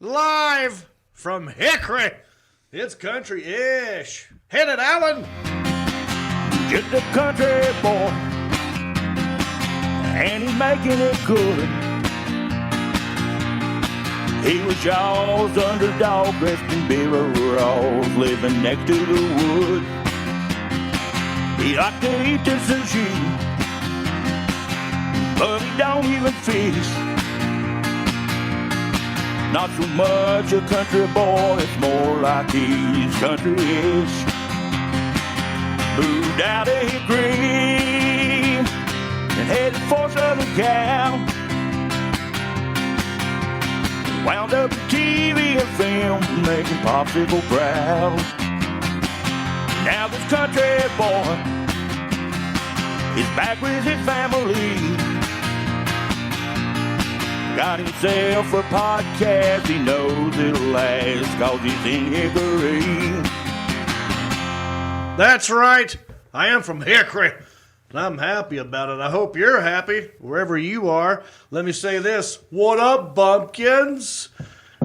live from Hickory. It's country-ish. Hit it, Alan. Just a country boy, and he's making it good. He was Shaw's underdog, dressed in beer overalls, living next to the wood. He liked to eat the sushi, but he don't even fish. Not so much a country boy, it's more like he's country-ish. Moved out of Hickory and headed for Southern Cal. Wound up in TV and film, making popsicle proud. Now this country boy is back with his family. Got himself a podcast, he knows it'll last, 'cause he's in Hickory. That's right. I am from Hickory, and I'm happy about it. I hope you're happy wherever you are. Let me say this. What up, bumpkins?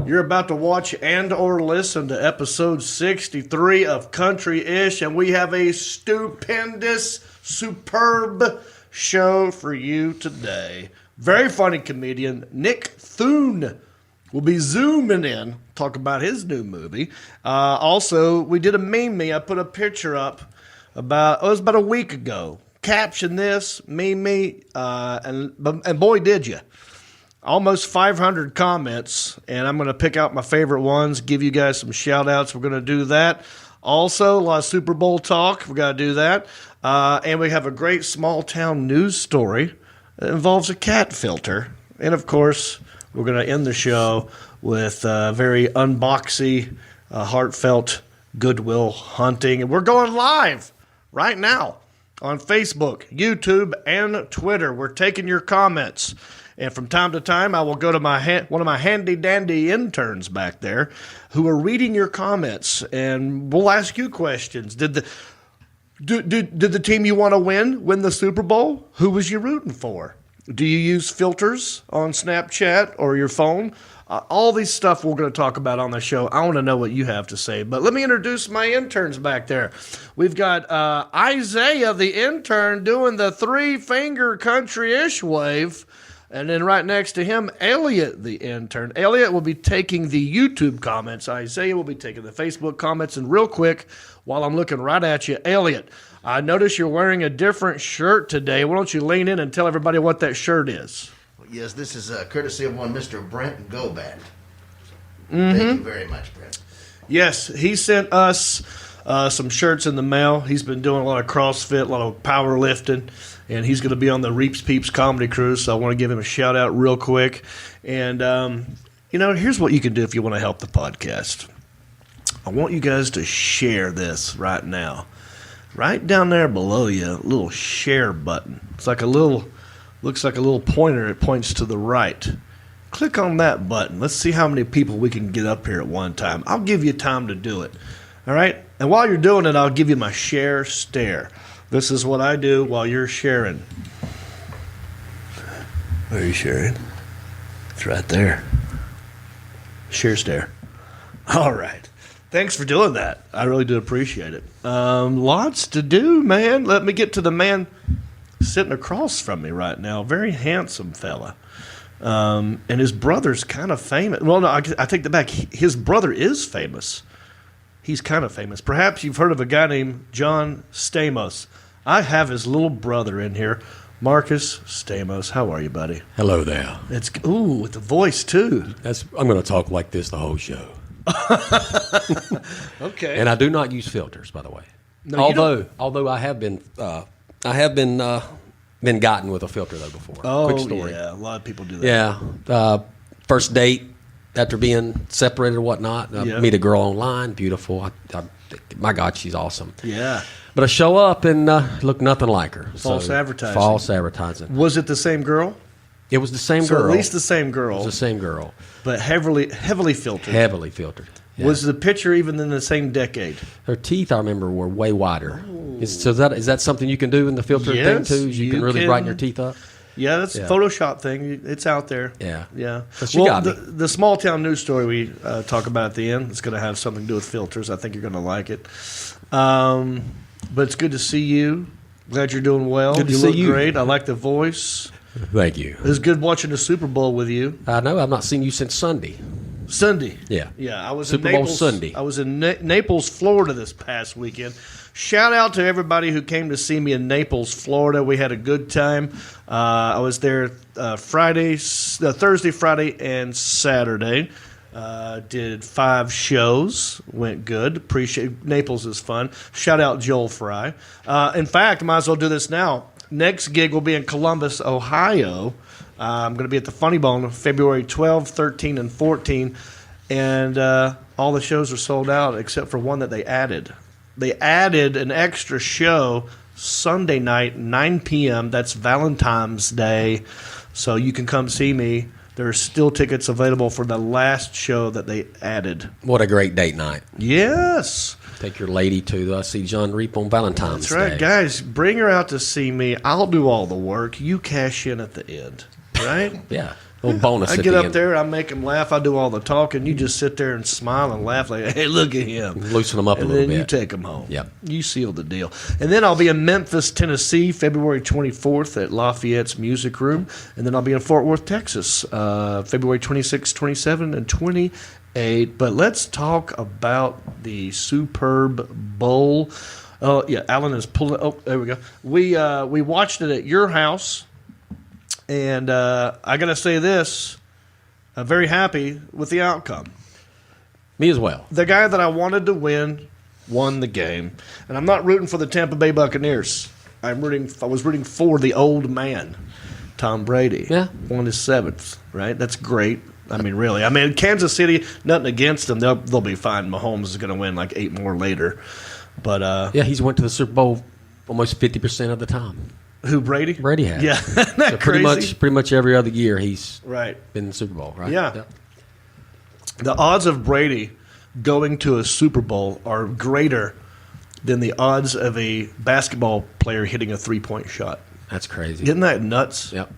You're about to watch and or listen to episode 63 of Country-ish, and we have a stupendous, superb show for you today. Very funny comedian Nick Thune will be zooming in, talk about his new movie. Also, we did a meme me. I put a picture up it was about a week ago. Caption This, meme me, and boy did you. Almost 500 comments, and I'm going to pick out my favorite ones, give you guys some shout outs. We're going to do that. Also, a lot of Super Bowl talk. We've got to do that. And we have a great small town news story. It involves a cat filter. And, of course, we're going to end the show with very unboxy, heartfelt Goodwill Hunting. And we're going live right now on Facebook, YouTube, and Twitter. We're taking your comments. And from time to time, I will go to one of my handy-dandy interns back there who are reading your comments. And we'll ask you questions. Did the team you want to win the Super Bowl? Who was you rooting for? Do you use filters on Snapchat or your phone? All these stuff we're going to talk about on the show. I want to know what you have to say. But let me introduce my interns back there. We've got Isaiah, the intern, doing the three-finger country-ish wave. And then right next to him, Elliot, the intern. Elliot will be taking the YouTube comments. Isaiah will be taking the Facebook comments. And real quick, while I'm looking right at you, Elliot, I notice you're wearing a different shirt today. Why don't you lean in and tell everybody what that shirt is? Yes, this is courtesy of one Mr. Brent Gobat. Mm-hmm. Thank you very much, Brent. Yes, he sent us some shirts in the mail. He's been doing a lot of CrossFit, a lot of powerlifting, and he's going to be on the Reaps Peeps comedy cruise, so I want to give him a shout-out real quick. And, here's what you can do if you want to help the podcast. I want you guys to share this right now. Right down there below you, a little share button. It's like looks like a little pointer. It points to the right. Click on that button. Let's see how many people we can get up here at one time. I'll give you time to do it. All right? And while you're doing it, I'll give you my share stare. This is what I do while you're sharing. Where are you sharing? It's right there. Share stare. All right. Thanks for doing that. I really do appreciate it. Lots to do, man. Let me get to the man sitting across from me right now. Very handsome fella. And his brother's kind of famous. Well, no, I take that back. His brother is famous. He's kind of famous. Perhaps you've heard of a guy named Jon Stamos. I have his little brother in here, Marcus Stamos. How are you, buddy? Hello there. With the voice, too. I'm going to talk like this the whole show. Okay. And I do not use filters, by the way. No, although I have been gotten with a filter though before. Oh, quick story. Yeah, a lot of people do that. Yeah, first date after being separated or whatnot. Yeah. Meet a girl online, beautiful. My God, she's awesome. Yeah. But I show up and look nothing like her. False advertising. False advertising. Was it the same girl? It was the same So girl. at least the same girl. It was the same girl. But heavily filtered. Heavily filtered. Yeah. Was the picture even in the same decade? Her teeth, I remember, were way wider. Is that something you can do in the filter thing Yes, too? You can really brighten your teeth up. Yeah, that's a Yeah. Photoshop thing. It's out there. Yeah. Yeah. But you got me. The small town news story we talk about at the end is going to have something to do with filters. I think you're going to like it. But it's good to see you. Glad you're doing well. Good to you see look you. great. I like the voice. Thank you. It was good watching the Super Bowl with you. I know. I've not seen you since Sunday. Sunday. Yeah. Yeah, I was Super in Bowl Naples. Sunday. I was in Naples, Florida this past weekend. Shout out to everybody who came to see me in Naples, Florida. We had a good time. I was there Thursday, Friday, and Saturday. Did 5 shows. Went good. Appreciate Naples is fun. Shout out Joel Fry. In fact, might as well do this now. Next gig will be in Columbus, Ohio. I'm going to be at the Funny Bone February 12, 13, and 14. And all the shows are sold out except for one that they added. They added an extra show Sunday night, 9 p.m. That's Valentine's Day. So you can come see me. There are still tickets available for the last show that they added. What a great date night. Yes. Take your lady to see John Reap on Valentine's That's right. Day. Guys, bring her out to see me. I'll do all the work. You cash in at the end. Right? Yeah. A little bonus I at get the up end. there, I make them laugh, I do all the talking. You just sit there and smile and laugh like, hey, look at him. Loosen them up And a little then you bit. take them home. Yep. You seal the deal. And then I'll be in Memphis, Tennessee, February 24th at Lafayette's Music Room. And then I'll be in Fort Worth, Texas, February 26, 27, and 28. But let's talk about the Superb Bowl. Oh, yeah, Alan is pulling. Oh, there we go. We watched it at your house. And I got to say this, I'm very happy with the outcome. Me as well. The guy that I wanted to win won the game. And I'm not rooting for the Tampa Bay Buccaneers. I was rooting for the old man, Tom Brady. Yeah. Won his 7th, right? That's great. I mean, really. I mean, Kansas City, nothing against them. They'll be fine. Mahomes is going to win like 8 more later. But Yeah, he's went to the Super Bowl almost 50% of the time. who, Brady? Brady has. Yeah. Isn't that So crazy? pretty much every other year he's Right. been in the Super Bowl, right? Yeah. The odds of Brady going to a Super Bowl are greater than the odds of a basketball player hitting a 3-point shot. That's crazy. Isn't that nuts? Yep.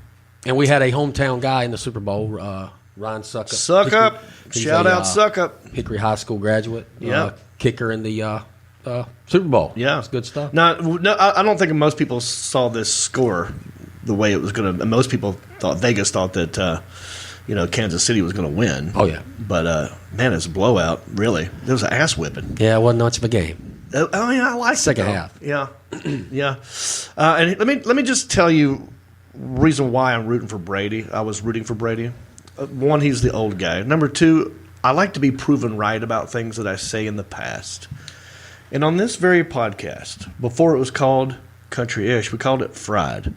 And we had a hometown guy in the Super Bowl, Ryan Suckup. Suck up. He's Shout out Suck up. Hickory High School graduate. Yeah. Kicker in the Super Bowl. Yeah. It's good stuff. Now, no, I don't think most people saw this score the way it was going to. Most people Vegas thought that Kansas City was going to win. Oh, yeah. But man, it's a blowout. Really, it was an ass whipping. Yeah, it wasn't much of a game. I mean, I like Second it, though. half. Yeah, yeah. And let me just tell you reason why I'm rooting for Brady. I was rooting for Brady. One, he's the old guy. Number 2, I like to be proven right about things that I say in the past. And on this very podcast, before it was called Country-ish, we called it Fried.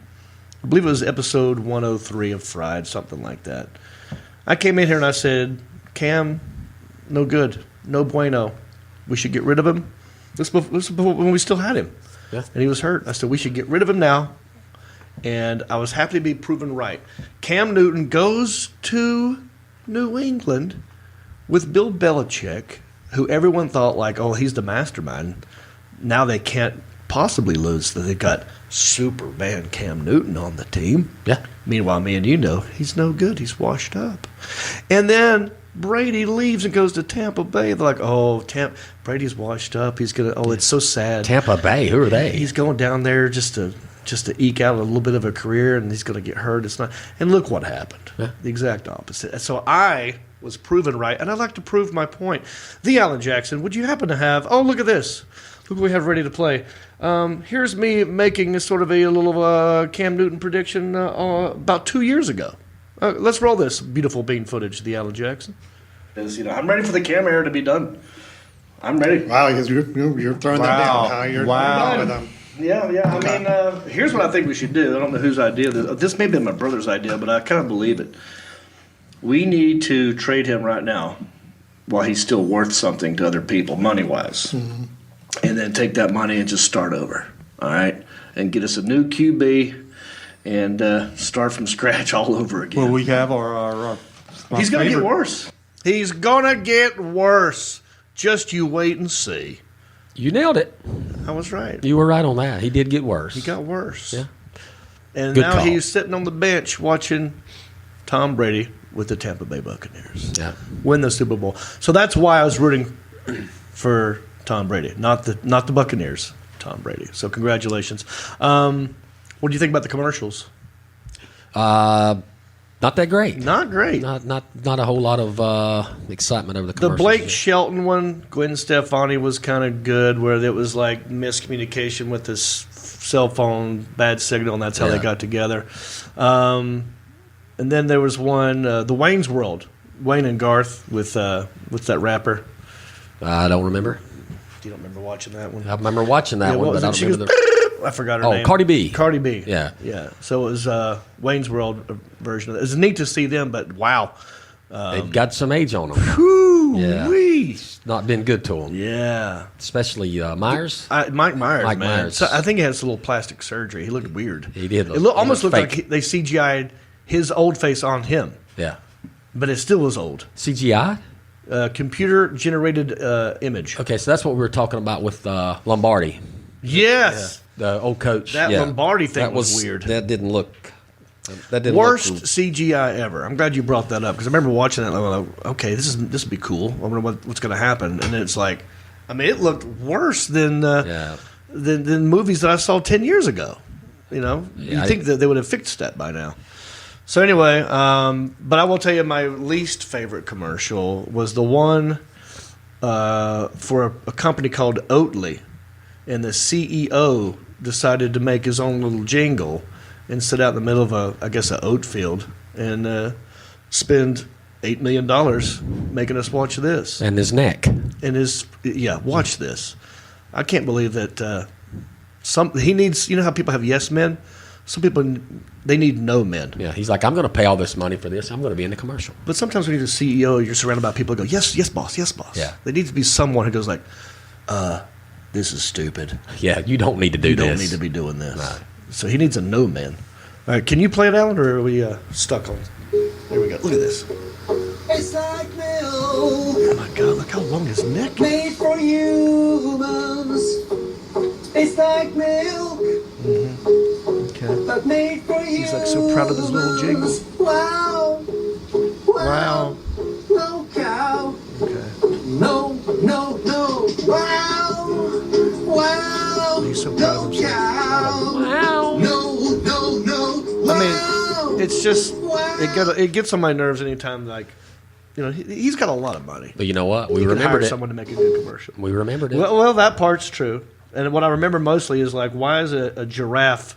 I believe it was episode 103 of Fried, something like that. I came in here and I said, Cam, no good, no bueno. We should get rid of him. This was when we still had him. Yeah. And he was hurt. I said, we should get rid of him now. And I was happy to be proven right. Cam Newton goes to New England with Bill Belichick, who everyone thought like, oh, he's the mastermind. Now they can't possibly lose. They've got Superman Cam Newton on the team. Yeah. Meanwhile, me and you know, he's no good. He's washed up. And then Brady leaves and goes to Tampa Bay. They're like, oh, Brady's washed up. He's going to, oh, it's so sad. Tampa Bay, who are they? He's going down there just to eke out a little bit of a career, and he's going to get hurt. It's not. And look what happened. Yeah. The exact opposite. So I was proven right, and I'd like to prove my point. The Alan Jackson, would you happen to have, oh, look at this. Look what we have ready to play. Here's me making sort of a little Cam Newton prediction about 2 years ago. Let's roll this beautiful bean footage, the Alan Jackson. I'm ready for the camera here to be done. I'm ready. Wow, because you're throwing that down. Huh? You're Wow. with them. Yeah. I mean, here's what I think we should do. I don't know whose idea this may have been my brother's idea, but I kind of believe it. We need to trade him right now while he's still worth something to other people, money-wise. Mm-hmm. And then take that money and just start over, all right? And get us a new QB and start from scratch all over again. Well, we have our He's going to get favorite- worse. He's going to get worse. Just you wait and see. You nailed it. I was right. You were right on that. He did get worse. He got worse. Yeah. And Good now call. he's sitting on the bench watching Tom Brady with the Tampa Bay Buccaneers Yeah. win the Super Bowl. So that's why I was rooting for Tom Brady, not the Buccaneers. Tom Brady. So congratulations. What do you think about the commercials? Not that great. Not great. Not a whole lot of excitement over the The commercials. Blake Shelton one, Gwen Stefani, was kind of good, where there was like miscommunication with this cell phone, bad signal, and that's how they got together. And then there was one, the Wayne's World, Wayne and Garth with what's that rapper? I don't remember. You don't remember watching that one? I remember watching that Yeah, one, what was but I it? don't remember I forgot her Oh, name. Cardi B. Cardi B. Yeah. Yeah. So it was Wayne's World version of it. It's neat to see them, but wow. They've got some age on them. Yeah. Whoo-wee. Not been good to them. Yeah. Especially Myers. Mike Myers, Mike man. Myers. So I think he had some little plastic surgery. He looked weird. He did. It almost looked fake. like they CGI'd his old face on him, Yeah. but it still was old. CGI? Computer-generated image. Okay, so that's what we were talking about with Lombardi, Yes. the old coach. That Yeah. Lombardi thing That was weird. That didn't look. That didn't Worst look. CGI ever. I'm glad you brought that up because I remember watching that. And I'm like, okay, this would be cool. I wonder what's going to happen. And then it's like, I mean, it looked worse than than movies that I saw 10 years ago. You know, you think that they would have fixed that by now. So anyway, but I will tell you, my least favorite commercial was the one for a company called Oatly, and the CEO decided to make his own little jingle and sit out in the middle of a oat field and spend $8 million making us watch this. And his neck. And watch this. I can't believe that he needs. You know how people have yes men. Some people they need no men. Yeah, he's like, I'm going to pay all this money for this. I'm going to be in the commercial. But sometimes when you're a CEO, you're surrounded by people who go, yes, yes, boss, yes, boss. Yeah. There needs to be someone who goes like, this is stupid. Yeah, you don't need to do You this. don't need to be doing this. No. So he needs a no man. All right, can you play it, Alan, or are we stuck on? There we go. Look at this. It's like milk, Oh my God! Look how long his neck is. made for humans. It's like milk, Okay. but made for humans. He's like so proud of his little jingle. Wow, Wow. no cow, Okay. no, wow, He's so proud of no himself. cow, Wow. no, I mean, it's just it gets on my nerves anytime he's got a lot of money. But you know what? He We could hire remembered it. someone to make a good commercial. We remembered it. Well, that part's true. And what I remember mostly is like, why is a giraffe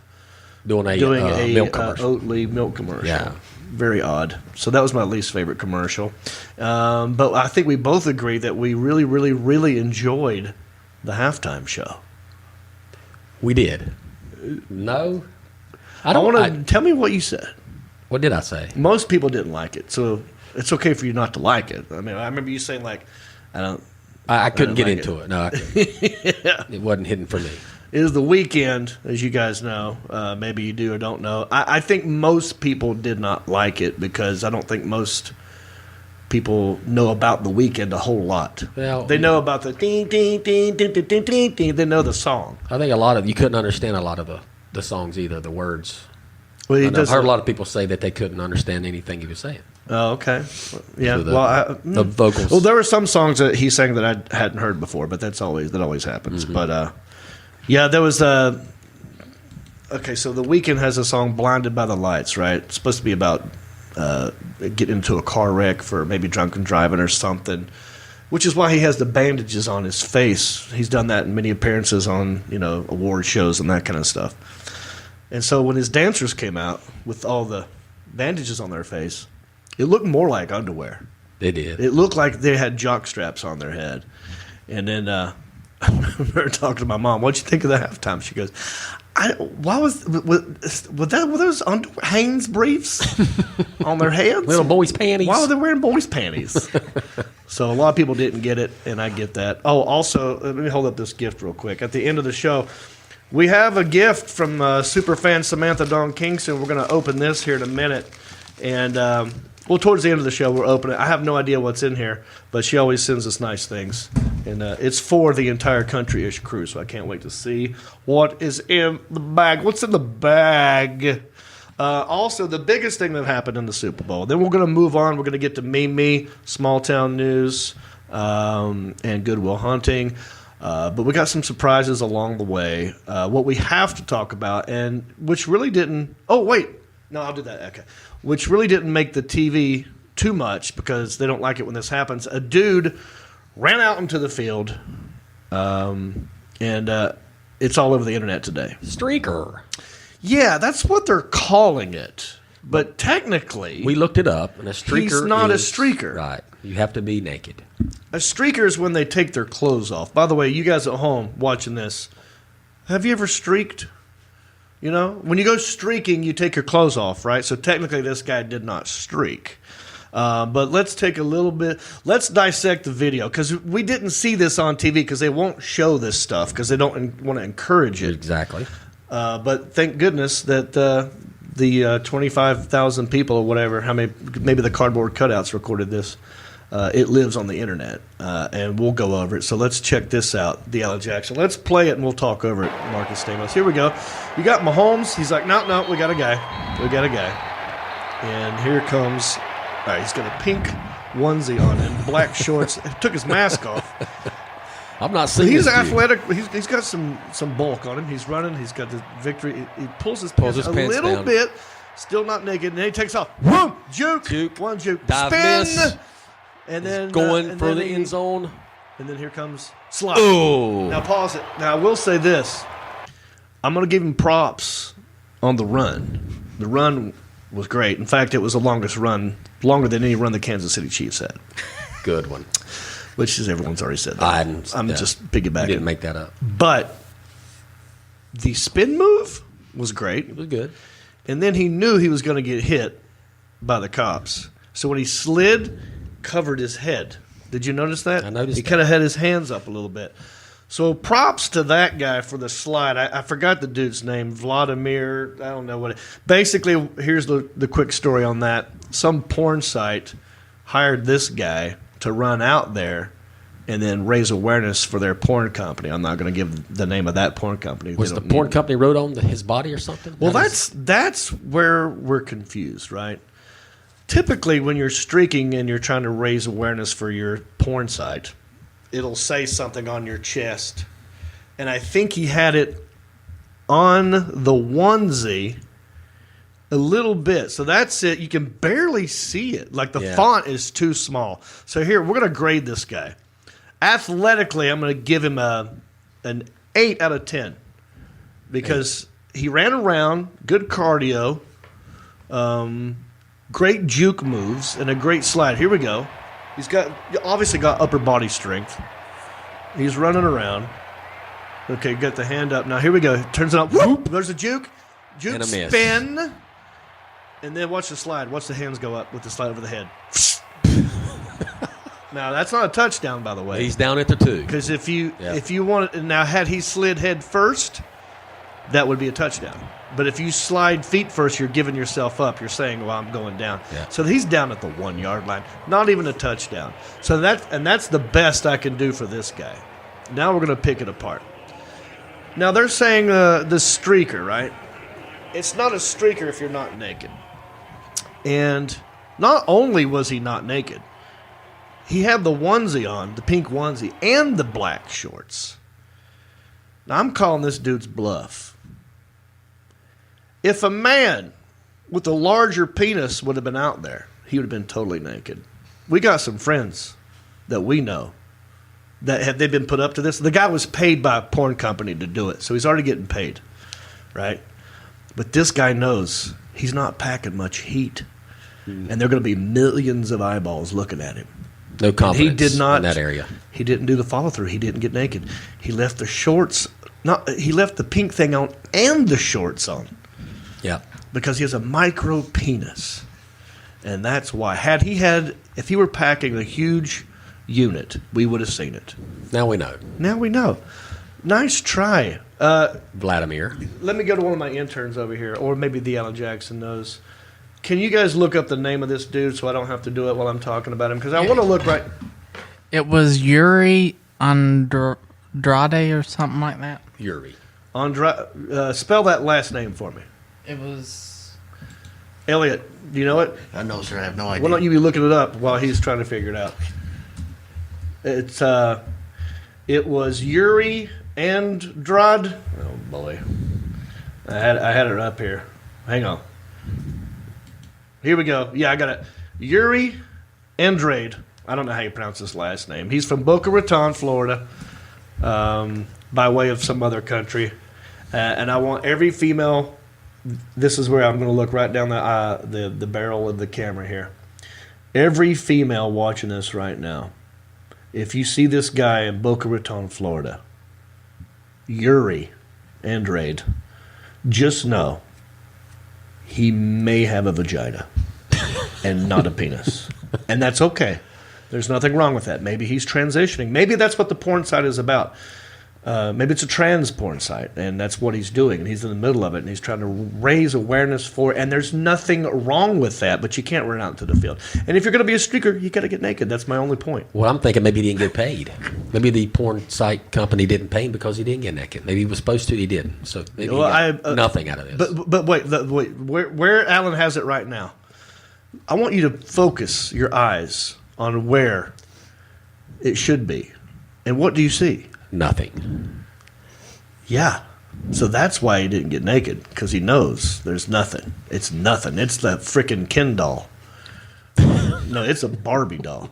doing a milk commercial. Oatly milk commercial? Yeah. Very odd. So that was my least favorite commercial. But I think we both agree that we really, really, really enjoyed the halftime show. We did. No. I I don't want to tell me what you said. What did I say? Most people didn't like it, so it's okay for you not to like it. I mean, I remember you saying like, I couldn't get like into it. No, I couldn't. It wasn't hidden for me. It is the weekend, as you guys know. Maybe you do or don't know. I think most people did not like it because I don't think most people know about the weekend a whole lot. Well, they know about the ding, ding, ding, ding, ding, ding, ding, ding. They know the song. I think you couldn't understand a lot of the songs either, the words. Well, he I've does. heard a lot of people say that they couldn't understand anything he was saying. Oh, okay. Yeah. So the the vocals. Well, there were some songs that he sang that I hadn't heard before, but that always happens. Mm-hmm. But yeah, there was okay. So the weekend has a song "Blinded by the Lights," right? It's supposed to be about getting into a car wreck for maybe drunken driving or something, which is why he has the bandages on his face. He's done that in many appearances on award shows and that kind of stuff. And so when his dancers came out with all the bandages on their face, it looked more like underwear. They did. It looked like they had jock straps on their head. And then I remember talking to my mom, what'd you think of the halftime? She goes, why were those Hanes briefs on their heads? Little boys' panties. Why were they wearing boys' panties? So a lot of people didn't get it, and I get that. Oh, also, let me hold up this gift real quick. At the end of the show, we have a gift from superfan Samantha Dawn Kingston. We're going to open this here in a minute. And, towards the end of the show, we'll open it. I have no idea what's in here, but she always sends us nice things. And it's for the entire country-ish crew, so I can't wait to see what is in the bag. What's in the bag? Also, the biggest thing that happened in the Super Bowl. Then we're going to move on. We're going to get to Me, Small Town News, and Goodwill Hunting. But we got some surprises along the way. What we have to talk about, and which really didn't... Oh, wait. No, I'll do that. Okay. Which really didn't make the TV too much because they don't like it when this happens. A dude ran out into the field, and it's all over the internet today. Streaker. Yeah, that's what they're calling it. But technically... We looked it up, and a streaker he's not is, a streaker. Right. You have to be naked. A streaker is when they take their clothes off. By the way, you guys at home watching this, have you ever streaked? You know, when you go streaking, you take your clothes off, right? So technically this guy did not streak. But let's take a little bit, let's dissect the video, because we didn't see this on TV because they won't show this stuff because they don't want to encourage it. Exactly. But thank goodness that the 25,000 people or whatever, how many, maybe the cardboard cutouts recorded this. It lives on the internet, and we'll go over it. So let's check this out, the Alan Jackson. Let's play it, and we'll talk over it, Marcus Stamos. Here we go. You got Mahomes. He's like, no, we got a guy. We got a guy. And here comes, all right, he's got a pink onesie on and black shorts. Took his mask off. I'm not seeing He's this dude. athletic. He's got some bulk on him. He's running. He's got the victory. He pulls his Pulls pants his a pants little down. bit. Still not naked. And then he takes off. Boom! Juke. One juke. Dive Spin. miss. And then Going and for then the he- end zone. And then here comes slide. Oh. Now pause it. Now I will say this. I'm going to give him props on the run. The run was great. In fact, it was the longest run, longer than any run the Kansas City Chiefs had. Good one. Which is everyone's already said that. I'm yeah. just piggybacking. You didn't make that up. But the spin move was great. It was good. And then he knew he was going to get hit by the cops. So when he slid, covered his head. Did you notice that? I noticed He that. kind of had his hands up a little bit. So props to that guy for the slide. I forgot the dude's name. Vladimir. I don't know what it. Basically, here's the quick story on that. Some porn site hired this guy to run out there and then raise awareness for their porn company. I'm not going to give the name of that porn company. Was They the don't porn need it. company wrote on his body or something? Well, How does- that's where we're confused, right? Typically, when you're streaking and you're trying to raise awareness for your porn site, it'll say something on your chest. And I think he had it on the onesie a little bit. So that's it. You can barely see it. Like the Yeah. font is too small. So here, we're going to grade this guy. Athletically, I'm going to give him an 8 out of 10 because he ran around, good cardio, great juke moves, and a great slide. Here we go. He's obviously got upper body strength. He's running around. Okay, got the hand up. Now here we go. Turns it up. Whoop! There's a juke. Juke And a miss. spin. And then watch the slide. Watch the hands go up with the slide over the head. Now that's not a touchdown, by the way. He's down at the 2. Because if you Yeah. want it, now had he slid head first, that would be a touchdown. But if you slide feet first, you're giving yourself up. You're saying, "Well, I'm going down." Yeah. So he's down at the 1 yard line. Not even a touchdown. So that's the best I can do for this guy. Now we're going to pick it apart. Now they're saying the streaker, right? It's not a streaker if you're not naked. And not only was he not naked, he had the onesie on, the pink onesie, and the black shorts. Now, I'm calling this dude's bluff. If a man with a larger penis would have been out there, he would have been totally naked. We got some friends that we know that have they been put up to this. The guy was paid by a porn company to do it, so he's already getting paid, right? But this guy knows he's not packing much heat, and there are going to be millions of eyeballs looking at him. No confidence He did not in that area. He didn't do the follow through. He didn't get naked. He left the shorts. He left the pink thing on and the shorts on Yeah. because he has a micro penis, and that's why. If he were packing a huge unit, we would have seen it. Now we know. Now we know. Nice try. Vladimir. Let me go to one of my interns over here, or maybe the Alan Jackson knows. Can you guys look up the name of this dude so I don't have to do it while I'm talking about him? Because I want to look right. It was Yuri Andrade or something like that. Yuri. Spell that last name for me. It was. Elliot, do you know it? I know, sir. I have no idea. Why don't you be looking it up while he's trying to figure it out? It was Yuri Andrade. Oh boy, I had it up here. Hang on. Here we go. Yeah, I got it. Yuri Andrade. I don't know how you pronounce his last name. He's from Boca Raton, Florida, by way of some other country. And I want every female. This is where I'm going to look right down the barrel of the camera here. Every female watching this right now, if you see this guy in Boca Raton, Florida, Yuri Andrade, just know he may have a vagina and not a penis. And that's okay. There's nothing wrong with that. Maybe he's transitioning. Maybe that's what the porn site is about. Maybe it's a trans porn site, and that's what he's doing, and he's in the middle of it, and he's trying to raise awareness for it, and there's nothing wrong with that, but you can't run out into the field. And if you're going to be a streaker, you got to get naked. That's my only point. Well, I'm thinking maybe he didn't get paid. Maybe the porn site company didn't pay him because he didn't get naked. Maybe he was supposed to, he didn't. So maybe he got nothing out of this. But wait, where Alan has it right now, I want you to focus your eyes on where it should be. And what do you see? Nothing. Yeah. So that's why he didn't get naked, because he knows there's nothing. It's nothing. It's that freaking Ken doll. No, it's a Barbie doll.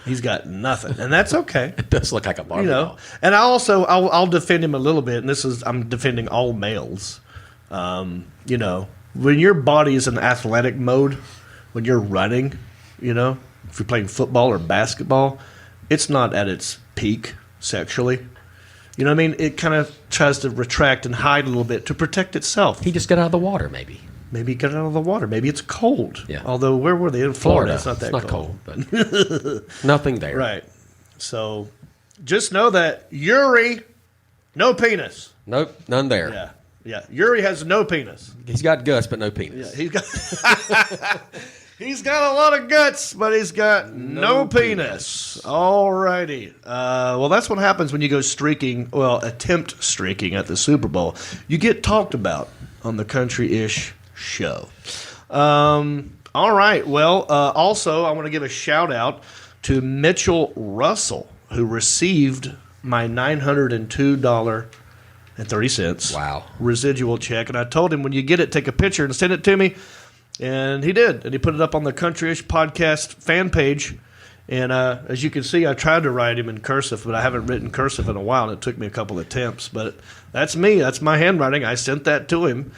He's got nothing, and that's okay. It does look like a Barbie doll. And I'll defend him a little bit, and I'm defending all males. When your body is in athletic mode, when you're running, if you're playing football or basketball, it's not at its peak sexually. You know what I mean? It kind of tries to retract and hide a little bit to protect itself. He just got out of the water, maybe. Maybe he got out of the water. Maybe it's cold. Yeah. Although, where were they? In Florida. It's not that cold. But nothing there. Right. So, just know that Yuri, no penis. Nope, none there. Yeah. Yeah. Yuri has no penis. He's got guts, but no penis. Yeah, he's got a lot of guts, but he's got no penis. All righty. Well, that's what happens when you go streaking, attempt streaking at the Super Bowl. You get talked about on the Country-ish show. All right. Well, also, I want to give a shout-out to Mitchell Russell, who received my $902.30 residual check. And I told him, when you get it, take a picture and send it to me. And he did. And he put it up on the Country-ish podcast fan page. And as you can see, I tried to write him in cursive, but I haven't written cursive in a while, and it took me a couple attempts. But that's me. That's my handwriting. I sent that to him.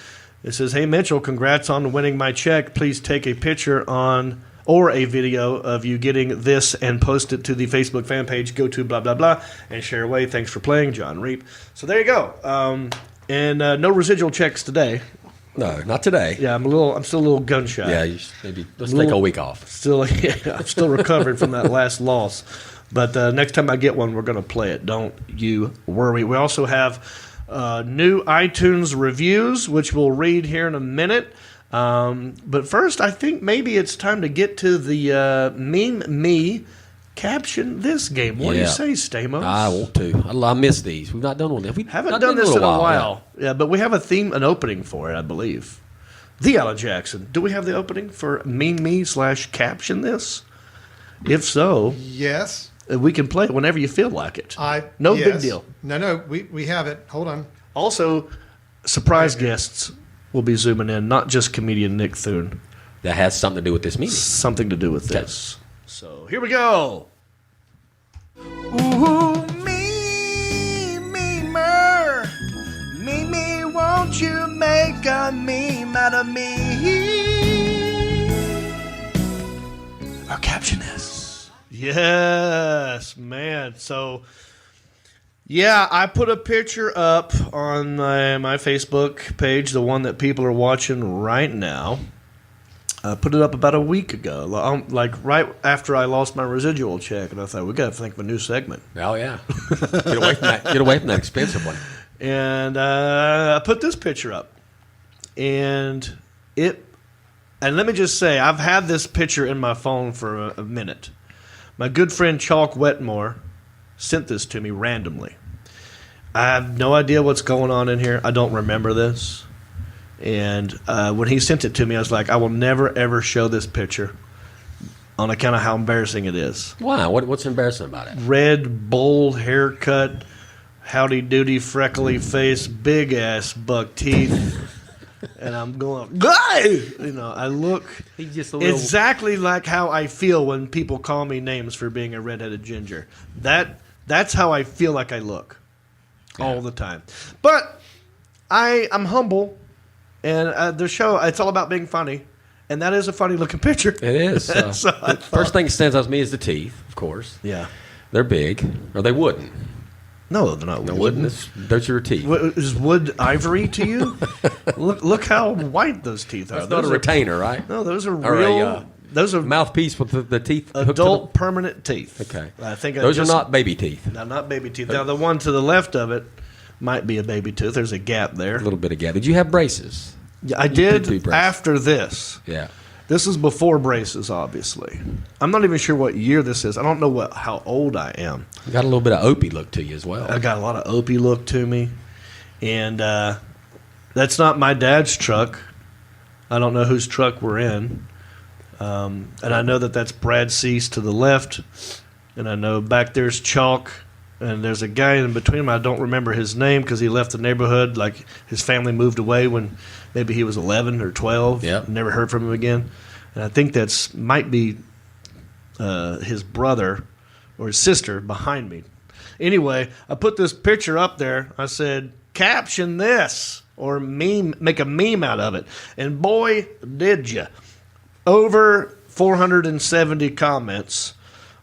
It says, "Hey, Mitchell, congrats on winning my check. Please take a picture or a video of you getting this and post it to the Facebook fan page. Go to blah, blah, blah, and share away. Thanks for playing, John Reap." So there you go. And no residual checks today. No, not today. Yeah, I'm still a little gun shy. Yeah, let's take a week off. I'm still recovering from that last loss. But next time I get one, we're going to play it. Don't you worry. We also have new iTunes reviews, which we'll read here in a minute. But first, I think maybe it's time to get to the Meme Me Caption This game. What do you say, Stamos? I want to. I miss these. We've not done one. We haven't done this in a while. Yeah, but we have an opening for it, I believe. The Alan Jackson. Do we have the opening for Meme Me / Caption This? If so, Yes. we can play it whenever you feel like it. Yes. Big deal. No, we have it. Hold on. Also, surprise guests will be zooming in, not just comedian Nick Thune. That has something to do with this meeting. Something to do with this. So here we go. Ooh, memer. Me, won't you make a meme out of me? Or caption this. Yes, man. So, yeah, I put a picture up on my Facebook page, the one that people are watching right now. I put it up about a week ago, like right after I lost my residual check, and I thought, we got to think of a new segment. Oh, yeah. Get away from that expensive one. And I put this picture up. And let me just say, I've had this picture in my phone for a minute. My good friend Chalk Wetmore sent this to me randomly. I have no idea what's going on in here. I don't remember this. And when he sent it to me, I was like, I will never, ever show this picture on account of how embarrassing it is. Why? What's embarrassing about it? Red, bold haircut, howdy-doody, freckly face, big-ass buck teeth. And I'm going, I look He's just a little... exactly like how I feel when people call me names for being a redheaded ginger. That's how I feel like I look all the time. But I'm humble. And the show, it's all about being funny. And that is a funny-looking picture. It is. So first thing that stands out to me is the teeth, of course. Yeah. They're big. Or they wouldn't. No, they're not wooden. Those are your teeth. Is wood ivory to you? look how white those teeth are. That's not a retainer, right? No, those are Or real. Those are mouthpiece with the teeth. hooked to adult permanent teeth. Okay. I think those are not baby teeth. No, not baby teeth. Now, the one to the left of it might be a baby tooth. There's a gap there. A little bit of gap. Did you have braces? Yeah, I You did do did braces. after this. Yeah. This is before braces, obviously. I'm not even sure what year this is. I don't know how old I am. You got a little bit of Opie look to you as well. I got a lot of Opie look to me. And that's not my dad's truck. I don't know whose truck we're in. And I know that's Brad Cease to the left. And I know back there's Chalk. And there's a guy in between them. I don't remember his name because he left the neighborhood. Like his family moved away when maybe he was 11 or 12. Yep. Never heard from him again. And I think might be his brother or his sister behind me. Anyway, I put this picture up there. I said, caption this or make a meme out of it. And boy, did you. Over 470 comments.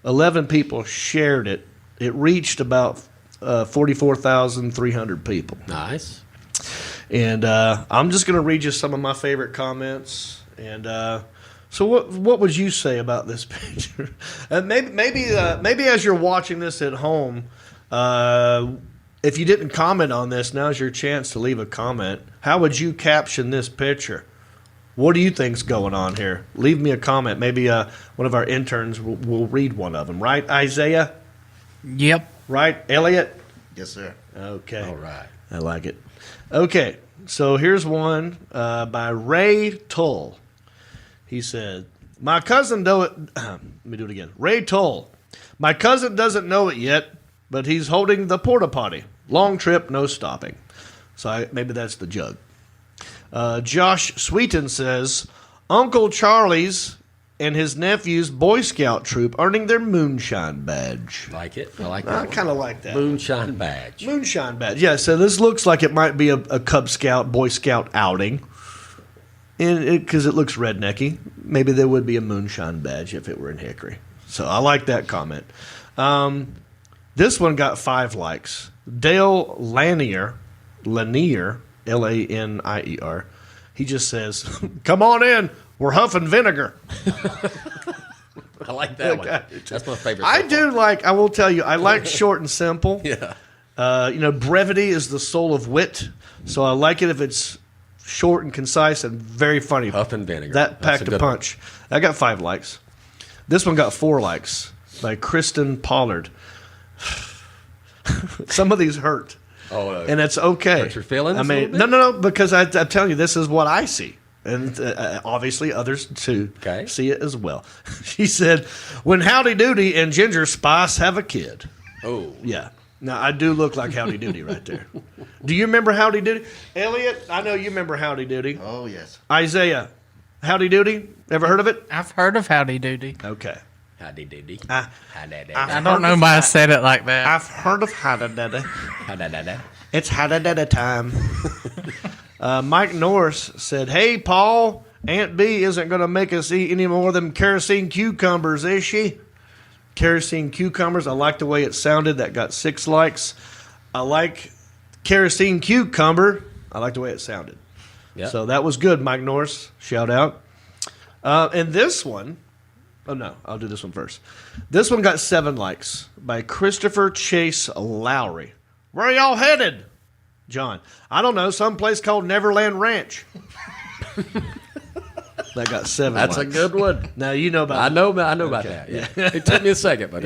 11 people shared it. It reached about 44,300 people. Nice. And I'm just going to read you some of my favorite comments. And so what would you say about this picture? And maybe as you're watching this at home, if you didn't comment on this, now's your chance to leave a comment. How would you caption this picture? What do you think's going on here? Leave me a comment. Maybe one of our interns will read one of them. Right, Isaiah? Yep. Right, Elliot? Yes, sir. Okay. All right. I like it. Okay, so here's one by Ray Tull. He said, my cousin let me do it again. Ray Tull. My cousin doesn't know it yet, but he's holding the porta potty. Long trip, no stopping. So maybe that's the jug. Josh Sweeten says, Uncle Charlie's and his nephew's Boy Scout troop earning their moonshine badge. Like it. I like that. I kind of like that. Moonshine badge. Moonshine badge. Yeah, so this looks like it might be a Cub Scout, Boy Scout outing. Because it looks rednecky. Maybe there would be a moonshine badge if it were in Hickory. So I like that comment. This one got 5 likes. Dale Lanier, Lanier, Lanier, he just says, come on in. We're huffing vinegar. I like that one. That's my favorite. I will tell you, I like short and simple. Yeah. Brevity is the soul of wit. So I like it if it's short and concise and very funny. Huff and vinegar. That That's packed a a good one. punch. I got 5 likes. This one got 4 likes by Kristen Pollard. Some of these hurt. Oh, and it's okay. Hurt your feelings I a mean, little bit? no, because I'm telling you, this is what I see. And obviously others, too, see it as well. She said, when Howdy Doody and Ginger Spice have a kid. Oh. Yeah. Now, I do look like Howdy Doody right there. Do you remember Howdy Doody? Elliot, I know you remember Howdy Doody. Oh, yes. Isaiah, Howdy Doody? Ever heard of it? I've heard of Howdy Doody. Okay. Howdy doody. I don't know why I said it like that. I've heard of Howdy Doody. Howdy. It's Howdy Doody time. Mike Norris said, hey, Paul, Aunt B isn't going to make us eat any more of them kerosene cucumbers, is she? Kerosene cucumbers. I like the way it sounded. That got 6 likes. I like kerosene cucumber. I like the way it sounded. Yep. So that was good, Mike Norris. Shout out. And this one, oh no, I'll do this one first. This one got 7 likes by Christopher Chase Lowry. Where are y'all headed? John, I don't know, someplace called Neverland Ranch. That got 7 That's likes. a good one. Now you know about I know about that. Yeah. It took me a second, but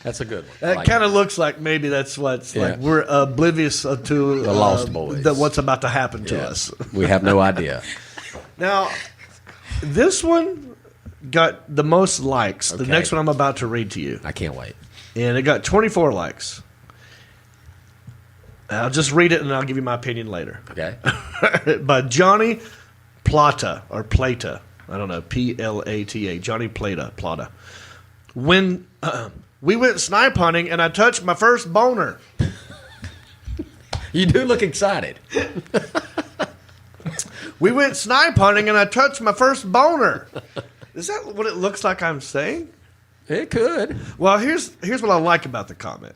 that's a good one. That kind of looks like maybe that's what's like we're oblivious to The Lost Boys. What's about to happen to us. We have no idea. Now, this one got the most likes. The Okay. next one I'm about to read to you. I can't wait. And it got 24 likes. I'll just read it and I'll give you my opinion later. Okay. By Johnny Plata, or Plata. I don't know, Plata. Johnny Plata. When we went snipe hunting and I touched my first boner. You do look excited. We went snipe hunting and I touched my first boner. Is that what it looks like I'm saying? It could. Well, here's what I like about the comment.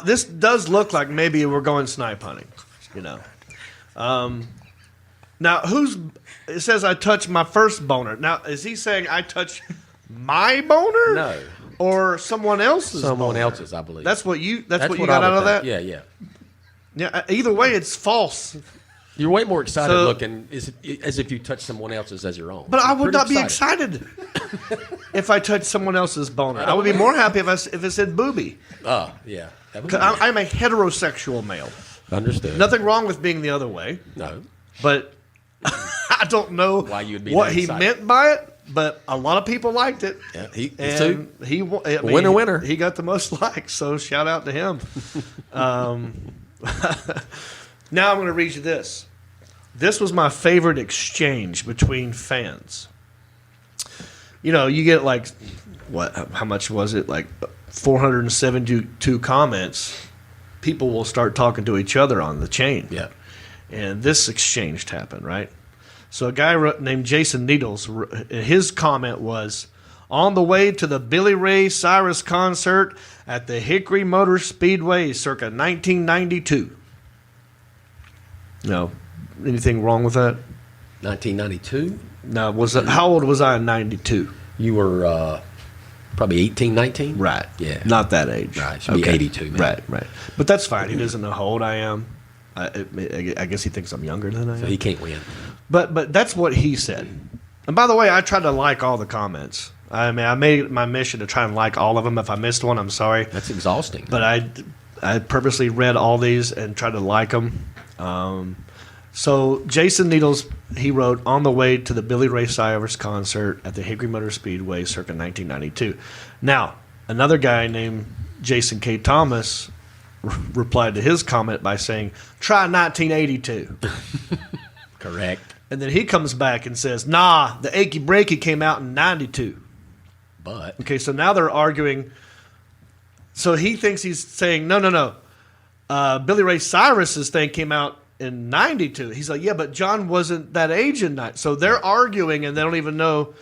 This does look like maybe we're going snipe hunting, you know. Now, it says I touched my first boner. Now, is he saying I touched my boner? No. Or someone else's Someone boner? else's, I believe. That's what you got I out would of that? think. Yeah. Yeah, either way, it's false. You're way more excited So- looking as if you touched someone else's as your own. But I would Pretty not be excited if I touched someone else's boner. I would be more happy if it said booby. Oh, yeah. That would 'Cause be I'm a heterosexual male. understood. Nothing wrong with being the other way. No. But I don't know Why you'd be what that he excited. meant by it, but a lot of people liked it. Yeah, he And too. Winner. He got the most likes, so shout out to him. Now I'm going to read you this. This was my favorite exchange between fans. You know, you get like, how much was it? Like 472 comments. People will start talking to each other on the chain. Yeah. And this exchange happened, right? So a guy named Jason Needles, his comment was, on the way to the Billy Ray Cyrus concert at the Hickory Motor Speedway circa 1992. No. Anything wrong with that? 1992? No. How old was I in 92? You were probably 18, 19? Right. Yeah. Not that age. Right. Should be 82, man. Right. But that's fine. He doesn't know how old I am. I guess he thinks I'm younger than I am. So he can't win. But that's what he said. And by the way, I tried to like all the comments. I mean, I made it my mission to try and like all of them. If I missed one, I'm sorry. That's exhausting. But I purposely read all these and tried to like them. So Jason Needles, he wrote, on the way to the Billy Ray Cyrus concert at the Hickory Motor Speedway circa 1992. Now, another guy named Jason K. Thomas replied to his comment by saying, try 1982. Correct. And then he comes back and says, nah, the Achy Breaky came out in 92. But Okay, so now they're arguing. So he thinks he's saying, no. Billy Ray Cyrus's thing came out in 92. He's like, yeah, but John wasn't that age in 92. So they're arguing and they don't even know.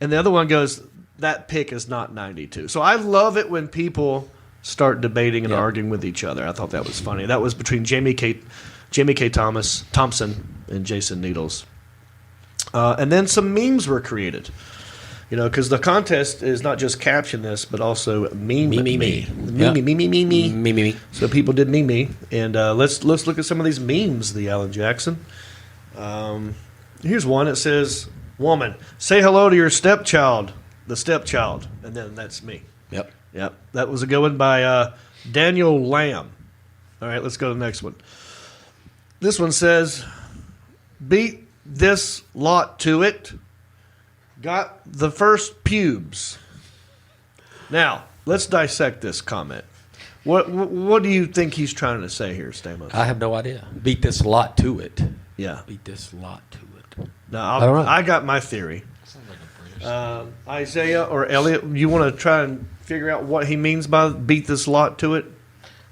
And the other one goes, that pick is not 92. So I love it when people start debating and arguing with each other. I thought that was funny. That was between Jamie K. Thompson and Jason Needles. And then some memes were created. You know, because the contest is not just Caption This, but also meme Me. So people did me. And let's look at some of these memes, the Alan Jackson. Here's one. It says, woman, say hello to your stepchild, the stepchild. And then that's me. Yep. That was a good one by Daniel Lamb. All right, let's go to the next one. This one says, beat this lot to it. Got the first pubes. Now, let's dissect this comment. What do you think he's trying to say here, Stamos? I have no idea. Beat this lot to it. Yeah. Beat this lot to it. Now, I don't know. I got my theory. Isaiah or Elliot, you want to try and figure out what he means by beat this lot to it?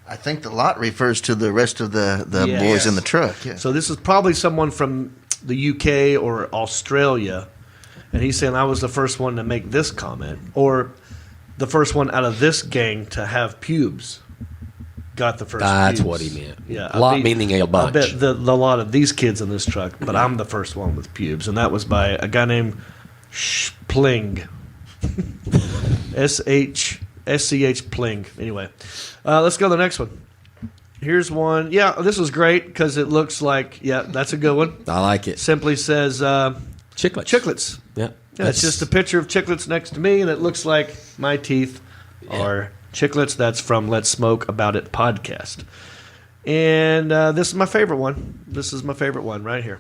I think the lot refers to the rest of the Yes. boys in the truck. Yeah. So this is probably someone from the UK or Australia, and he's saying I was the first one to make this comment, or the first one out of this gang to have pubes. Got the first That's pubes. what he meant. Yeah, Lot meaning a bunch. I bet the lot of these kids in this truck, but I'm the first one with pubes, and that was by a guy named Spling. SCH Pling. Anyway, let's go to the next one. Here's one. Yeah, this was great because it looks like, that's a good one. I like it. Simply says, Chiclets. Chiclets. Yeah. Yeah, it's just a picture of chiclets next to me, and it looks like my teeth are chiclets. That's from Let's Smoke About It podcast. And this is my favorite one. This is my favorite one right here.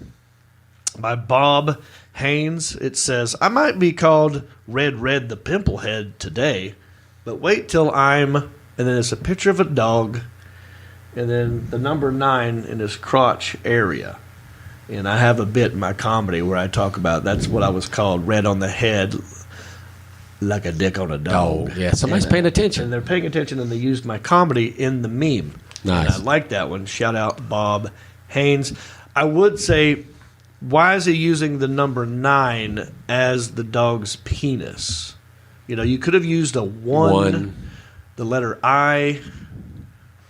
By Bob Haynes. It says, I might be called Red the Pimplehead today, but wait till I'm... And then it's a picture of a dog, and then the number 9 in his crotch area. And I have a bit in my comedy where I talk about that's what I was called, red on the head, like a dick on a dog. Yeah, somebody's paying attention. And they're paying attention, and they used my comedy in the meme. Nice. And I like that one. Shout out Bob Haynes. I would say, why is he using the number 9 as the dog's penis? You know, you could have used a 1, the letter I.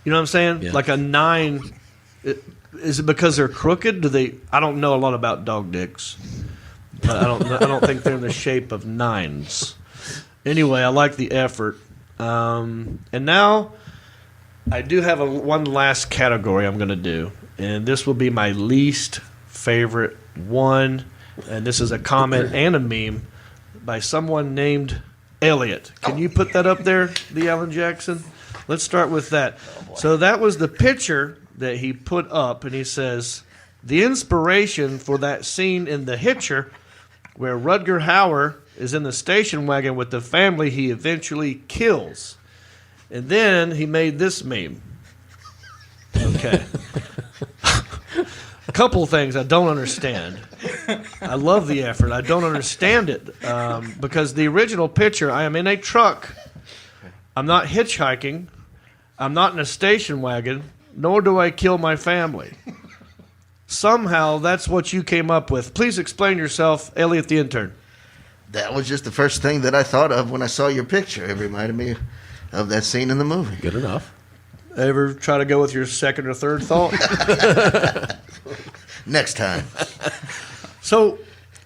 You know what I'm saying? Yeah. Like a 9. Is it because they're crooked? Do they? I don't know a lot about dog dicks, but I don't think they're in the shape of 9s. Anyway, I like the effort. And now I do have one last category I'm going to do, and this will be my least favorite one. And this is a comment and a meme by someone named Elliot. Can you put that up there, the Alan Jackson? Let's start with that. So that was the picture that he put up, and he says, the inspiration for that scene in The Hitcher where Rutger Hauer is in the station wagon with the family he eventually kills. And then he made this meme. Okay. A couple of things I don't understand. I love the effort. I don't understand it because the original picture, I am in a truck. I'm not hitchhiking. I'm not in a station wagon. Nor do I kill my family. Somehow, that's what you came up with. Please explain yourself, Elliot the intern. That was just the first thing that I thought of when I saw your picture. It reminded me of that scene in the movie. Good enough. Ever try to go with your second or third thought? Next time. So,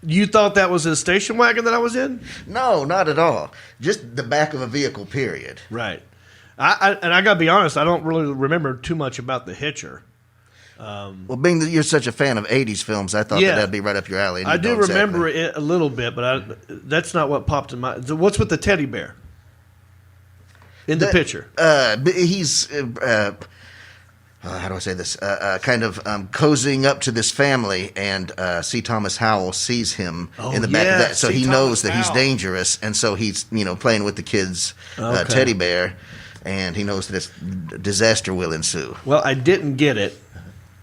you thought that was a station wagon that I was in? No, not at all. Just the back of a vehicle, period. Right. And I got to be honest, I don't really remember too much about The Hitcher. Well, being that you're such a fan of 80s films, I thought that'd be right up your alley. I do remember it a little bit, but that's not what popped in my... What's with the teddy bear in the picture? He's... how do I say this? Kind of cozying up to this family, and C. Thomas Howell sees him in the back of that, so he knows that he's dangerous, and so he's playing with the kid's teddy bear, and he knows that this disaster will ensue. Well, I didn't get it,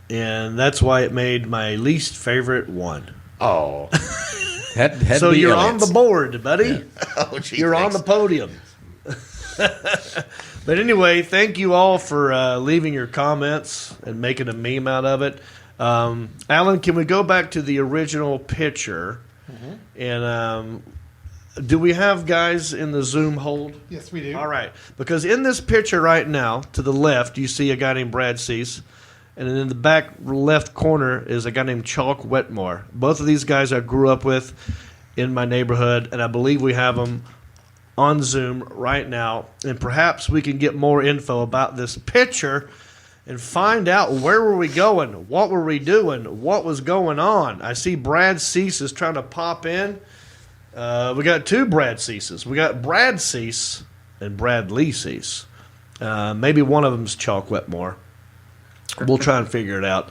and that's why it made my least favorite one. Oh, had so you're on the board, buddy. Yeah. Oh, gee, you're on the podium. But anyway, thank you all for leaving your comments and making a meme out of it. Alan, can we go back to the original picture? Mm-hmm. And do we have guys in the Zoom hold? Yes, we do. All right. Because in this picture right now, to the left, you see a guy named Brad Cease. And then in the back left corner is a guy named Chalk Wetmore. Both of these guys I grew up with in my neighborhood, and I believe we have them on Zoom right now, and perhaps we can get more info about this picture and find out where were we going, what were we doing, what was going on. I see Brad Cease is trying to pop in. We got two Brad Ceases. We got Brad Cease and Bradley Cease. Maybe one of them's Chalk Wetmore. We'll try and figure it out.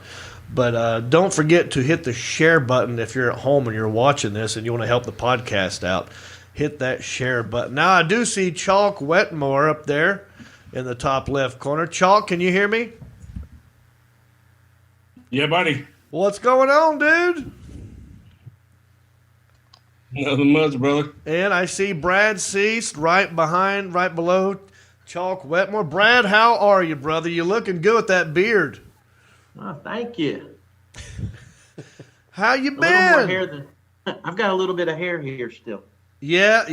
But don't forget to hit the share button if you're at home and you're watching this and you want to help the podcast out. Hit that share button. Now, I do see Chalk Wetmore up there in the top left corner. Chalk, can you hear me? Yeah, buddy. What's going on, dude? Nothing much, brother. And I see Brad Cease right below Chalk Wetmore. Brad, how are you, brother? You looking good with that beard. Oh, thank you. How you A little more been? hair than I've got a little bit of hair here still. Yeah.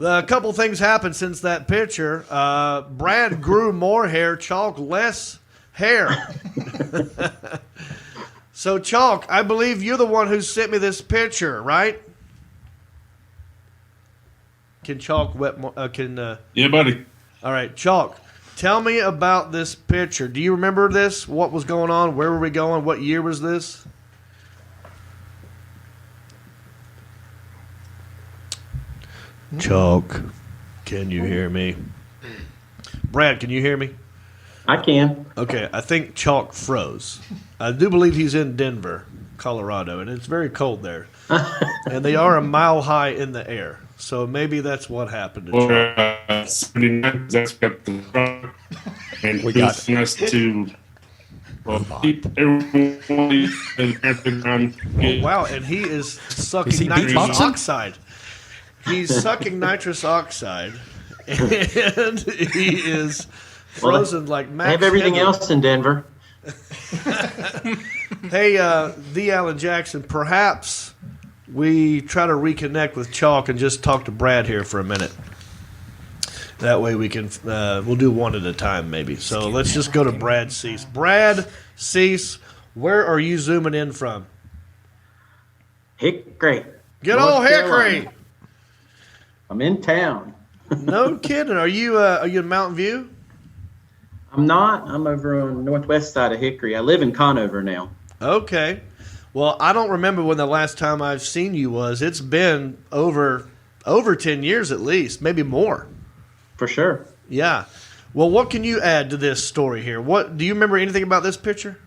A couple things happened since that picture. Brad grew more hair, Chalk less hair. So, Chalk, I believe you're the one who sent me this picture, right? Can Chalk Wetmore Yeah, buddy. All right, Chalk, tell me about this picture. Do you remember this? What was going on? Where were we going? What year was this? Chalk, can you hear me? Brad, can you hear me? I can. Okay, I think Chalk froze. I do believe he's in Denver, Colorado, and it's very cold there. And they are a mile high in the air. So maybe that's what happened to Chalk. 79, that's got the front. And We got us to keep everyone Wow, and he is sucking Is he nitrous beatboxing? oxide. He's sucking nitrous oxide, and he is frozen like Max. I have everything Headroom. else in Denver. Hey, the Alan Jackson, perhaps we try to reconnect with Chalk and just talk to Brad here for a minute. That way we can, we'll do one at a time maybe. So let's just go to Brad Cease. Brad Cease, where are you zooming in from? Hickory. Good North old Hickory. Carolina. I'm in town. No kidding. Are you in Mountain View? I'm not. I'm over on the northwest side of Hickory. I live in Conover now. Okay. Well, I don't remember when the last time I've seen you was. It's been over 10 years at least, maybe more. For sure. Yeah. Well, what can you add to this story here? What do you remember anything about this picture?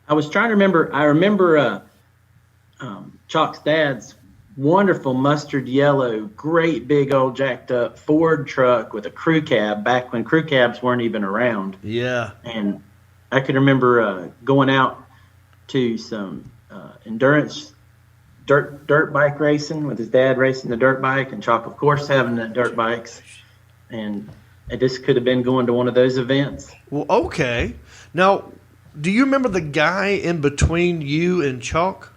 I was trying to remember. I remember Chalk's dad's wonderful mustard yellow, great big old jacked up Ford truck with a crew cab back when crew cabs weren't even around. Yeah. And I could remember going out to some endurance dirt bike racing with his dad racing the dirt bike, and Chalk, of course, having the dirt bikes. And this could have been going to one of those events. Well, okay. Now, do you remember the guy in between you and Chalk?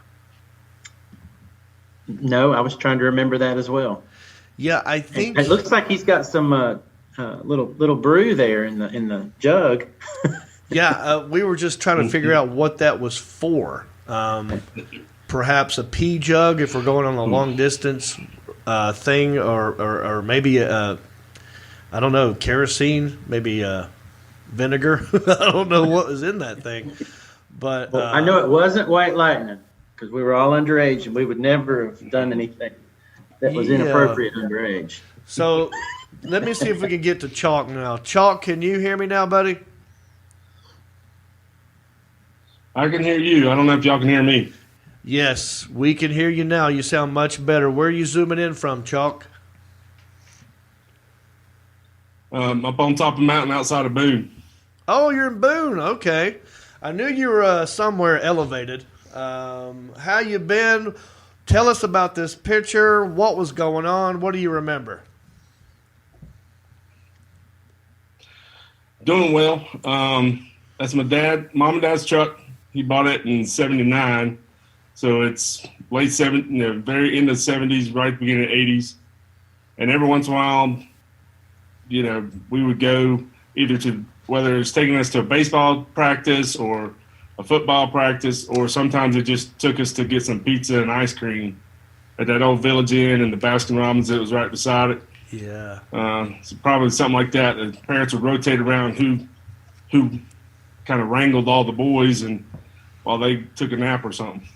No, I was trying to remember that as well. Yeah, I think It looks like he's got some little brew there in the jug. Yeah, we were just trying to figure out what that was for. Perhaps a pee jug if we're going on a long distance thing, or maybe I don't know, kerosene, maybe vinegar. I don't know what was in that thing, but Well, I know it wasn't white lightning because we were all underage and we would never have done anything that was inappropriate underage. So let me see if we can get to Chalk now. Chalk, can you hear me now, buddy? I can hear you. I don't know if y'all can hear me. Yes, we can hear you now. You sound much better. Where are you zooming in from, Chalk? Up on top of a mountain outside of Boone. Oh, you're in Boone. Okay. I knew you were somewhere elevated. How you been? Tell us about this picture. What was going on? What do you remember? Doing well. That's my mom and dad's truck. He bought it in '79, so it's late '70s, very end of '70s, right beginning of '80s. And every once in a while, we would go either to whether it's taking us to a baseball practice or a football practice, or sometimes it just took us to get some pizza and ice cream at that old Village Inn and the Baskin Robbins that was right beside it. Yeah. So probably something like that. The parents would rotate around who kind of wrangled all the boys and while they took a nap or something.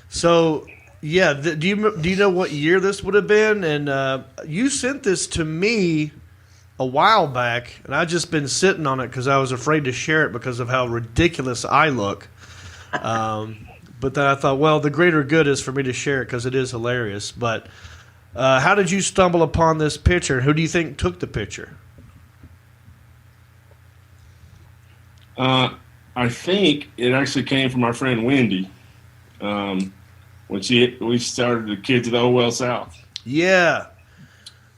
So, yeah, do you know what year this would have been? And you sent this to me a while back, and I've just been sitting on it because I was afraid to share it because of how ridiculous I look. But then I thought, well, the greater good is for me to share it because it is hilarious. But how did you stumble upon this picture? Who do you think took the picture? I think it actually came from our friend Wendy when we started the Kids of the Old Well South. Yeah.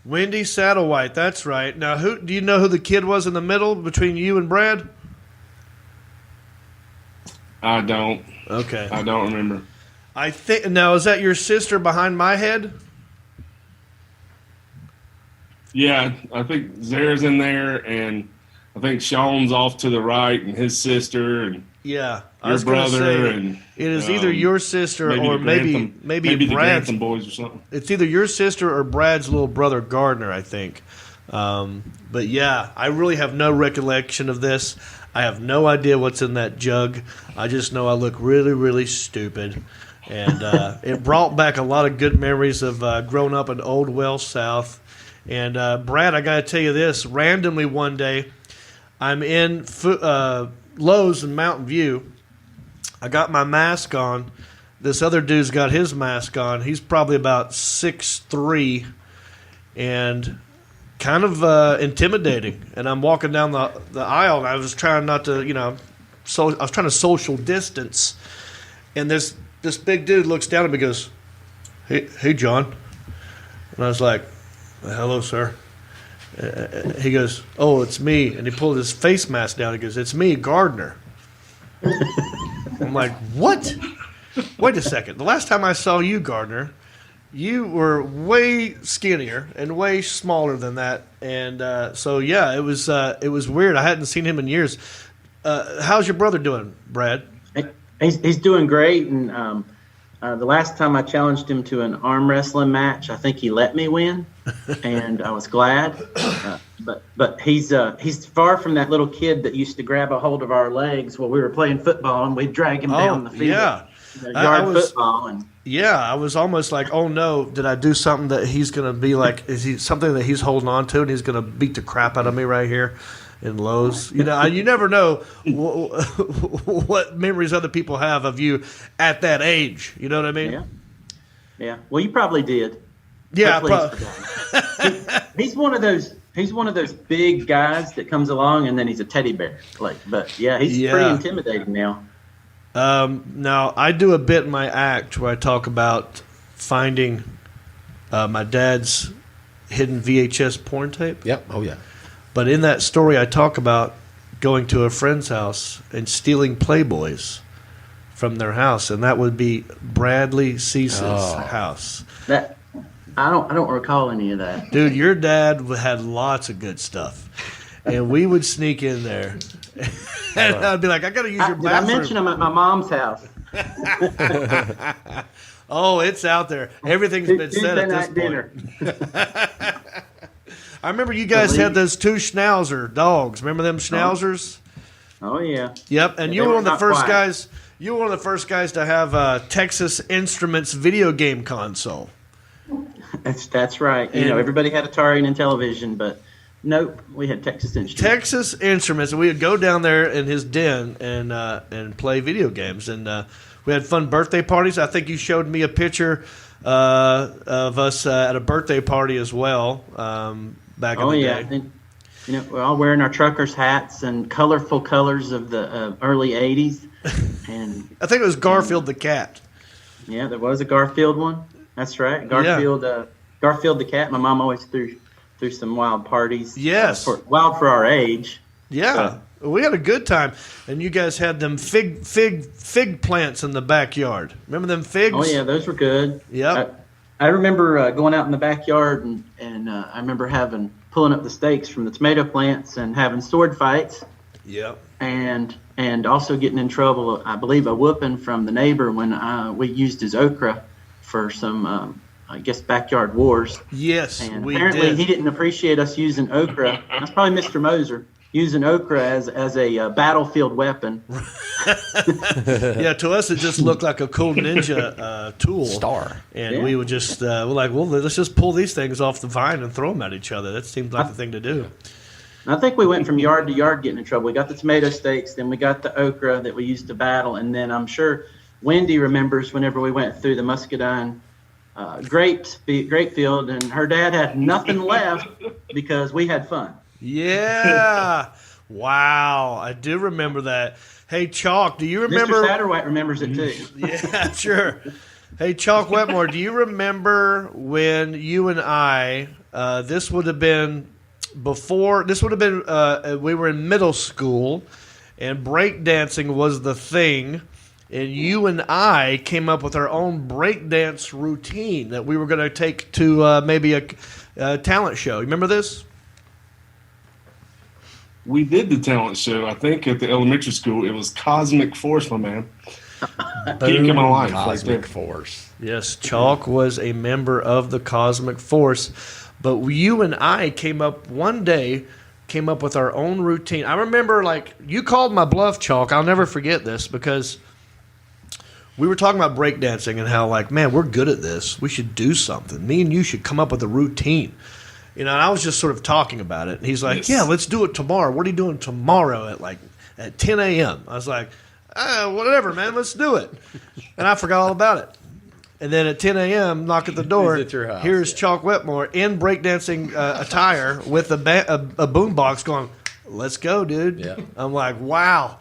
Wendy Satterwhite, that's right. Now, do you know who the kid was in the middle between you and Brad? I don't. Okay. I don't remember. I think now, is that your sister behind my head? Yeah, I think Zara's in there, and I think Sean's off to the right, and his sister, and yeah, your brother, and it is either your sister or maybe the Brad's Grantham boys or something. It's either your sister or Brad's little brother Gardner, I think. But yeah, I really have no recollection of this. I have no idea what's in that jug. I just know I look really, really stupid. And it brought back a lot of good memories of growing up in Old Wells South. And Brad, I got to tell you this. Randomly one day, I'm in Lowe's in Mountain View. I got my mask on. This other dude's got his mask on. He's probably about 6'3", and kind of intimidating. And I'm walking down the aisle, and I was trying not to, I was trying to social distance. And this big dude looks down at me and goes, hey, John. And I was like, hello, sir. He goes, oh, it's me. And he pulled his face mask down. He goes, it's me, Gardner. I'm like, what? Wait a second. The last time I saw you, Gardner, you were way skinnier and way smaller than that. And so, yeah, it was weird. I hadn't seen him in years. How's your brother doing, Brad? He's doing great. And the last time I challenged him to an arm wrestling match, I think he let me win, and I was glad. But he's far from that little kid that used to grab a hold of our legs while we were playing football, and we'd drag him down the field. Yeah. Football. And I was almost like, oh no, did I do something that he's going to be like? Is he something that he's holding on to, and he's going to beat the crap out of me right here in Lowe's? You never know what memories other people have of you at that age. You know what I mean? Yeah. Well, you probably did. Yeah. He's one of those. He's one of those big guys that comes along, and then he's a teddy bear. But yeah, he's pretty intimidating now. Now, I do a bit in my act where I talk about finding my dad's hidden VHS porn tape. Yep. Oh, yeah. But in that story, I talk about going to a friend's house and stealing Playboys from their house, and that would be Bradley Cease's house. That I don't recall any of that. Dude, your dad had lots of good stuff, and we would sneak in there. And I'd be like, I got to use your bathroom. Did I mention I'm at my mom's house? Oh, it's out there. Everything's been said at this point. I remember you guys had those 2 Schnauzer dogs. Remember them Schnauzers? Oh yeah. Yep, and you were one of the first guys. You were one of the first guys to have a Texas Instruments video game console. That's right. And everybody had Atari and Intellivision, but nope, we had Texas Instruments. Texas Instruments, and we would go down there in his den and play video games, and we had fun birthday parties. I think you showed me a picture of us at a birthday party as well back in the day. And, we're all wearing our truckers' hats and colorful colors of the early '80s. And I think it was Garfield the cat. Yeah, there was a Garfield one. That's right, Garfield. Garfield the cat. My mom always threw some wild parties. Yes, wild for our age. Yeah, we had a good time, and you guys had them fig plants in the backyard. Remember them figs? Oh yeah, those were good. Yeah, I remember going out in the backyard, and I remember pulling up the stakes from the tomato plants and having sword fights. Yeah, and also getting in trouble. I believe a whooping from the neighbor when we used his okra for some. I guess backyard wars. Yes, and apparently he didn't appreciate us using okra. That's probably Mr. Moser using okra as a battlefield weapon. Yeah, to us it just looked like a cool ninja tool. Star. And we would just we're like, well, let's just pull these things off the vine and throw them at each other. That seemed like the thing to do. I think we went from yard to yard getting in trouble. We got the tomato stakes, then we got the okra that we used to battle, and then I'm sure Wendy remembers whenever we went through the muscadine grape field, and her dad had nothing left because we had fun. Yeah. Wow. I do remember that. Hey, Chalk, do you remember? Mr. Satterwhite remembers it too. Yeah, sure. Hey, Chalk Wetmore, do you remember when you and I, this would have been we were in middle school, and breakdancing was the thing. And you and I came up with our own breakdance routine that we were going to take to maybe a talent show. You remember this? We did the talent show, I think, at the elementary school. It was Cosmic Force, my man. Kick in my life. Cosmic Force. Yes, Chalk was a member of the Cosmic Force. But you and I came up with our own routine. I remember, you called my bluff, Chalk. I'll never forget this because we were talking about breakdancing and how, like, man, we're good at this. We should do something. Me and you should come up with a routine. You know, and I was just sort of talking about it. And he's like, yeah, let's do it tomorrow. What are you doing tomorrow at 10 a.m.? I was like, whatever, man, let's do it. And I forgot all about it. And then at 10 a.m., knock at the door. He's at your house, here's Chalk Wetmore in breakdancing attire with a boombox going, let's go, dude. Yeah. I'm like, wow,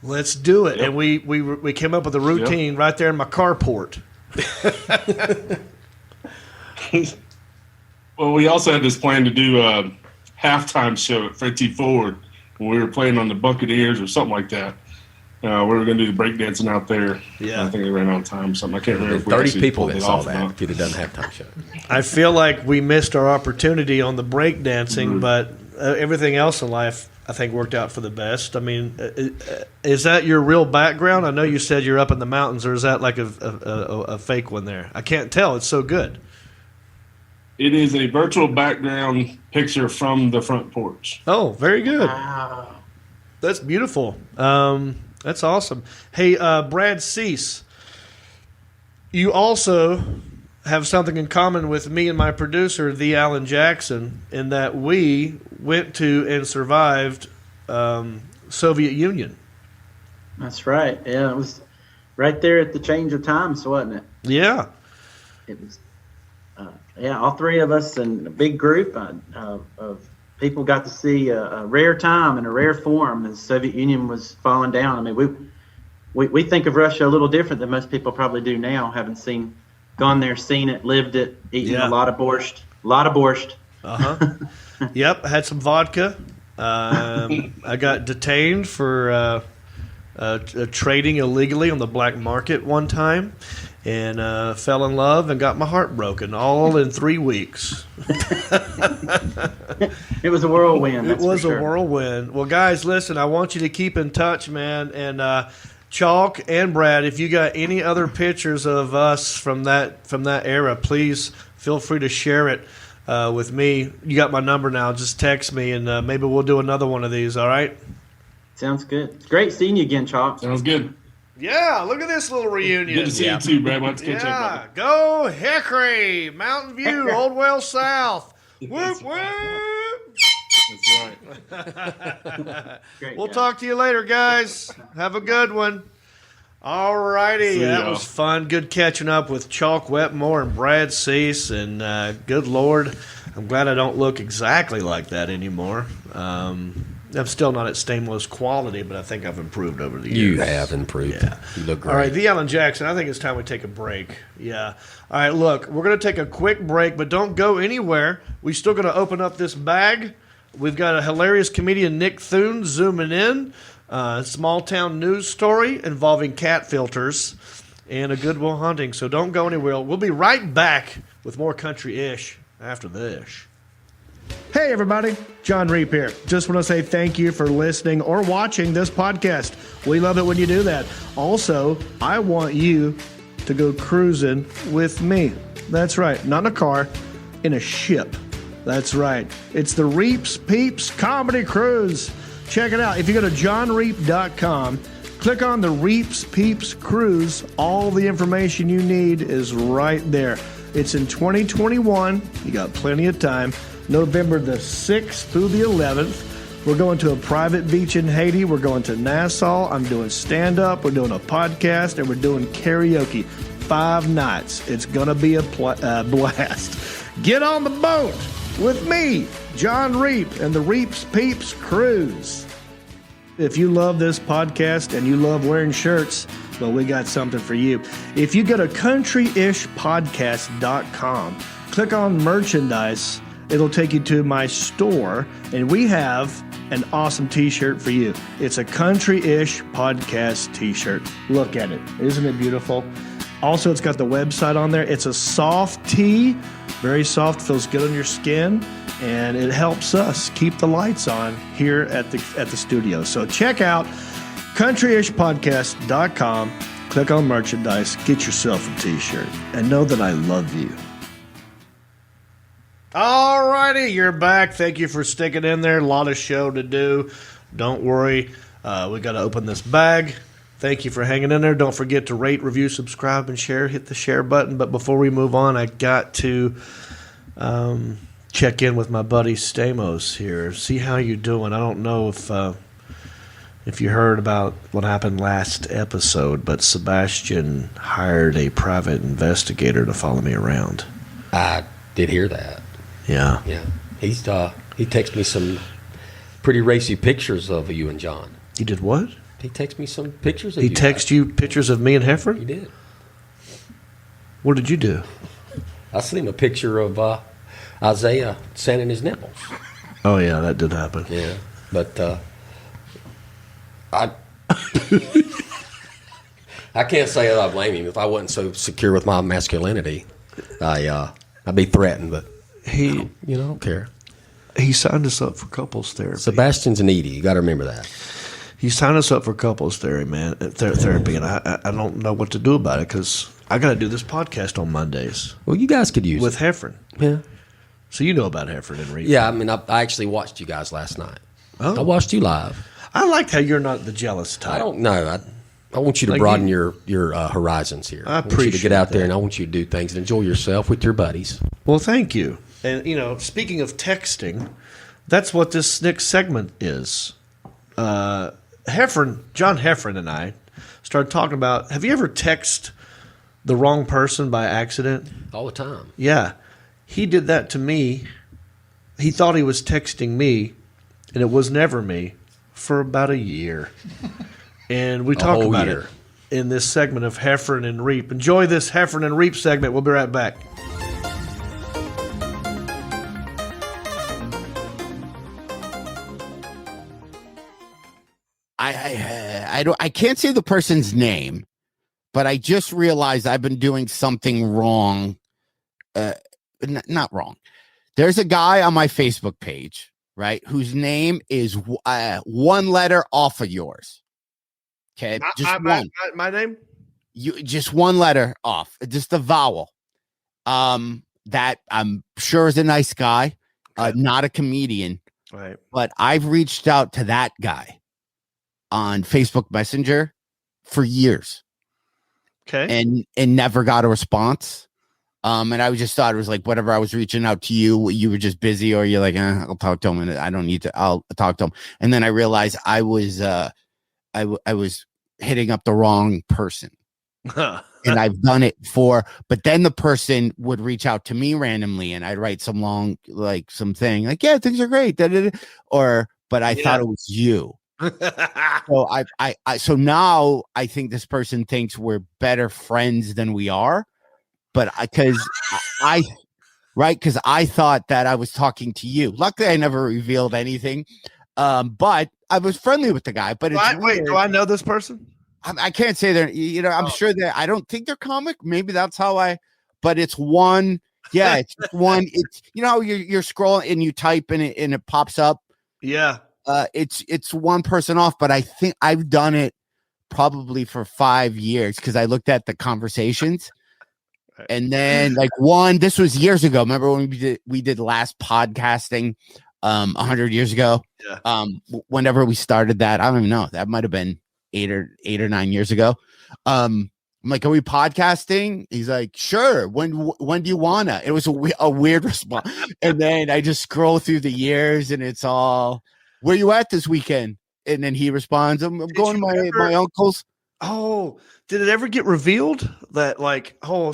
let's do it. Yep. And we came up with a routine right there in my carport. Well, we also had this plan to do a halftime show at Fred T. Ford when we were playing on the Buccaneers or something like that. We were going to do the breakdancing out there. Yeah. I think they ran out of time or something. I can't remember if we 30 actually people pulled that it saw off or that not. if you'd have done halftime show. I feel like we missed our opportunity on the breakdancing, but everything else in life, I think, worked out for the best. I mean, is that your real background? I know you said you're up in the mountains, or is that like a fake one there? I can't tell. It's so good. It is a virtual background picture from the front porch. Oh, very good. Wow. That's beautiful. That's awesome. Hey, Brad Cease, you also have something in common with me and my producer, the Alan Jackson, in that we went to and survived Soviet Union. That's right. Yeah, it was right there at the change of times, wasn't it? Yeah. It was. All three of us and a big group of people got to see a rare time and a rare form as the Soviet Union was falling down. I mean, we think of Russia a little different than most people probably do now, having gone there, seen it, lived it, eaten a lot of borscht. Yep, I had some vodka. I got detained for trading illegally on the black market one time, and fell in love and got my heart broken all in 3 weeks. It was a whirlwind. It was a whirlwind. Well, guys, listen, I want you to keep in touch, man. And Chalk and Brad, if you got any other pictures of us from that era, please feel free to share it with me. You got my number now. Just text me, and maybe we'll do another one of these, all right? Sounds good. It's great seeing you again, Chalk. Sounds good. Yeah, look at this little reunion. Good to see you too, Brad. We'll have to catch up. Go Hickory, Mountain View, Old Wales South. Whoop, whoop. That's right. We'll talk to you later, guys. Have a good one. All righty, that was fun. Good catching up with Chalk Wetmore and Brad Cease. And good Lord, I'm glad I don't look exactly like that anymore. I'm still not at Stamos quality, but I think I've improved over the years. You have improved. Yeah. You look great. All right, the Alan Jackson, I think it's time we take a break. Yeah. All right, look, we're going to take a quick break, but don't go anywhere. We're still going to open up this bag. We've got a hilarious comedian, Nick Thune, zooming in. Small town news story involving cat filters and a Goodwill Hunting. So don't go anywhere. We'll be right back with more country-ish after this. Hey, everybody. John Reap here. Just want to say thank you for listening or watching this podcast. We love it when you do that. Also, I want you to go cruising with me. That's right. Not in a car, in a ship. That's right. It's the Reaps Peeps Comedy Cruise. Check it out. If you go to johnreap.com, click on the Reaps Peeps Cruise. All the information you need is right there. It's in 2021. You got plenty of time. November the 6th through the 11th. We're going to a private beach in Haiti. We're going to Nassau. I'm doing stand-up. We're doing a podcast, and we're doing karaoke. 5 nights. It's going to be a blast. Get on the boat with me, John Reap, and the Reaps Peeps Cruise. If you love this podcast and you love wearing shirts, well, we got something for you. If you go to countryishpodcast.com, click on merchandise, it'll take you to my store, and we have an awesome t-shirt for you. It's a Country-ish podcast t-shirt. Look at it. Isn't it beautiful? Also, it's got the website on there. It's a soft tee, very soft, feels good on your skin, and it helps us keep the lights on here at the studio. So check out countryishpodcast.com, click on merchandise, get yourself a t-shirt, and know that I love you. All righty, you're back. Thank you for sticking in there. A lot of show to do. Don't worry. We got to open this bag. Thank you for hanging in there. Don't forget to rate, review, subscribe, and share. Hit the share button. But before we move on, I got to check in with my buddy Stamos here. See how you're doing. I don't know if you heard about what happened last episode, but Sebastian hired a private investigator to follow me around. I did hear that. Yeah. Yeah. He texted me some pretty racy pictures of you and Jon. He did what? He texted me some pictures of you. He texted you pictures of me and Heffron? He did. What did you do? I sent him a picture of Isaiah sanding his nipples. Oh, yeah, that did happen. Yeah. But I can't say that I blame him. If I wasn't so secure with my masculinity, I'd be threatened. But I don't care. He signed us up for couples therapy. Sebastian's needy. You got to remember that. He signed us up for couples therapy, man. Therapy, and I don't know what to do about it because I got to do this podcast on Mondays. Well, you guys could use with it. Heffron. Yeah. So you know about Heffron and Reed. Yeah, I mean, I actually watched you guys last night. Oh. I watched you live. I liked how you're not the jealous type. I don't know. I want you to broaden your horizons here. I want you to get out that. there, and I want you to do things and enjoy yourself with your buddies. Well, thank you. And, speaking of texting, that's what this next segment is. Jon Heffron and I started talking about, have you ever texted the wrong person by accident? All the time. Yeah. He did that to me. He thought he was texting me, and it was never me, for about a year. And we talk about it in this segment of Heffron and Reap. Enjoy this Heffron and Reap segment. We'll be right back. I can't say the person's name, but I just realized I've been doing something wrong. Not wrong. There's a guy on my Facebook page, right, whose name is one letter off of yours. Okay, just one. My name? You just one letter off, just a vowel. That I'm sure is a nice guy, not a comedian. Right. But I've reached out to that guy on Facebook Messenger for years. Okay. And never got a response. And I just thought it was like whatever. I was reaching out to you, you were just busy, or you're like, I'll talk to him, and I don't need to. I'll talk to him. And then I realized I was hitting up the wrong person, and I've done it for. But then the person would reach out to me randomly, and I'd write some long, like something like, "Yeah, things are great," but I thought it was you. So so now I think this person thinks we're better friends than we are. But because I thought that I was talking to you. Luckily, I never revealed anything. But I was friendly with the guy. But wait, do I know this person? I can't say they're. I'm sure that I don't think they're comic. Maybe that's how But it's one. Yeah, it's one. It's you're scrolling and you type and it pops up. Yeah. It's one person off. But I think I've done it probably for 5 years because I looked at the conversations. And then this was years ago. Remember when we did last podcasting 100 years ago? Yeah. Whenever we started that, I don't even know. That might have been 8 or 9 years ago. I'm like, are we podcasting? He's like, sure. When do you wanna? It was a weird response. And then I just scroll through the years and it's all, where you at this weekend? And then he responds, I'm going to my uncle's. Oh, did it ever get revealed that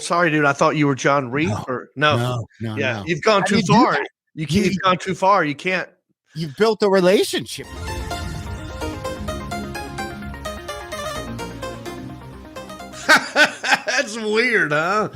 sorry, dude, I thought you were John Reed? No. Yeah, you've gone too far. You've gone too far. You can't. You've built a relationship. That's weird, huh?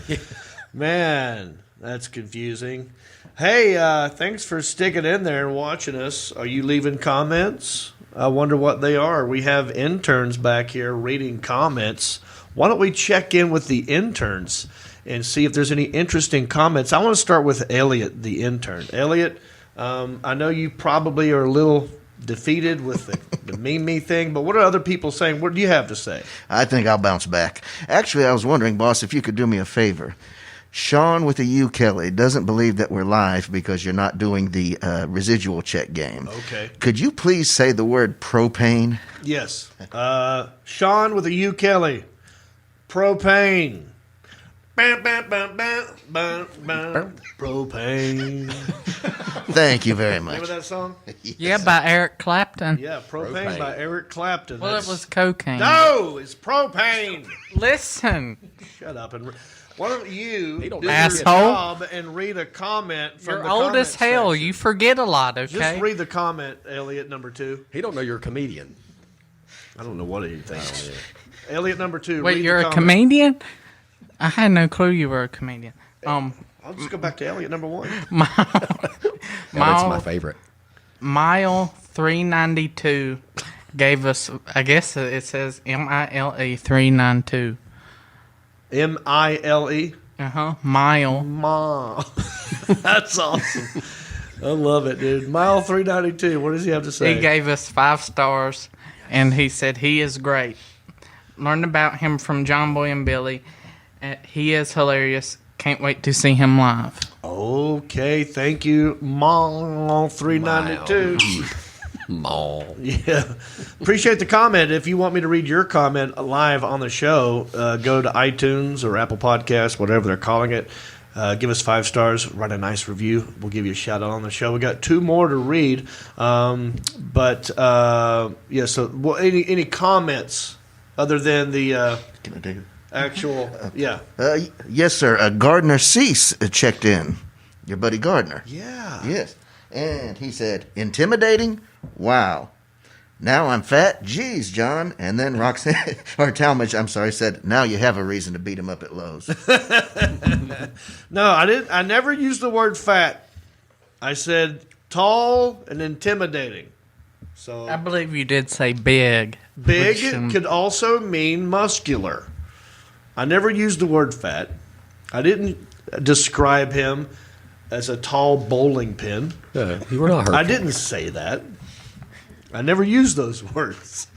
Man, that's confusing. Hey, thanks for sticking in there and watching us. Are you leaving comments? I wonder what they are. We have interns back here reading comments. Why don't we check in with the interns and see if there's any interesting comments? I want to start with Elliot, the intern. Elliot, I know you probably are a little defeated with the me thing, but what are other people saying? What do you have to say? I think I'll bounce back. Actually, I was wondering, boss, if you could do me a favor. Sean with a U, Kelly, doesn't believe that we're live because you're not doing the residual check game. Okay. Could you please say the word propane? Yes. Sean with a U, Kelly. Propane. Bam, bam, bam, bam, bam, bam. Propane. Thank you very much. Remember that song? Yeah, by Eric Clapton. Yeah, propane by Eric Clapton. Well, it was cocaine. No, it's propane. Listen. Shut up and why don't you do your asshole job and read a comment from You're the old comment as hell. section. You forget a lot, okay? Just read the comment, Elliot number 2. He don't know you're a comedian. I don't know what he thinks. Elliot number 2. Wait, read you're the a comment. comedian? I had no clue you were a comedian. I'll just go back to Elliot number 1. That's my favorite. Mile 392 gave us, I guess it says MILE 392. MILE? Mile. Ma. That's awesome. I love it, dude. Mile 392. What does he have to say? He gave us 5 stars, and he said he is great. Learned about him from John Boy and Billy. He is hilarious. Can't wait to see him live. Okay, thank you, Mile 392. Mall. Yeah. Appreciate the comment. If you want me to read your comment live on the show, go to iTunes or Apple Podcasts, whatever they're calling it. Give us 5 stars. Write a nice review. We'll give you a shout out on the show. We got 2 more to read. So any comments other than the Can I take it? actual? Yeah. Yes, sir. Gardner Cease checked in. Your buddy Gardner. Yeah. Yes. And he said, intimidating? Wow. Now I'm fat? Jeez, John. And then Roxanne, or Talmadge, I'm sorry, said, now you have a reason to beat him up at Lowe's. No, I didn't. I never used the word fat. I said tall and intimidating. So I believe you did say big. big which, could also mean muscular. I never used the word fat. I didn't describe him as a tall bowling pin. You were not hurtful. I didn't say that. I never used those words.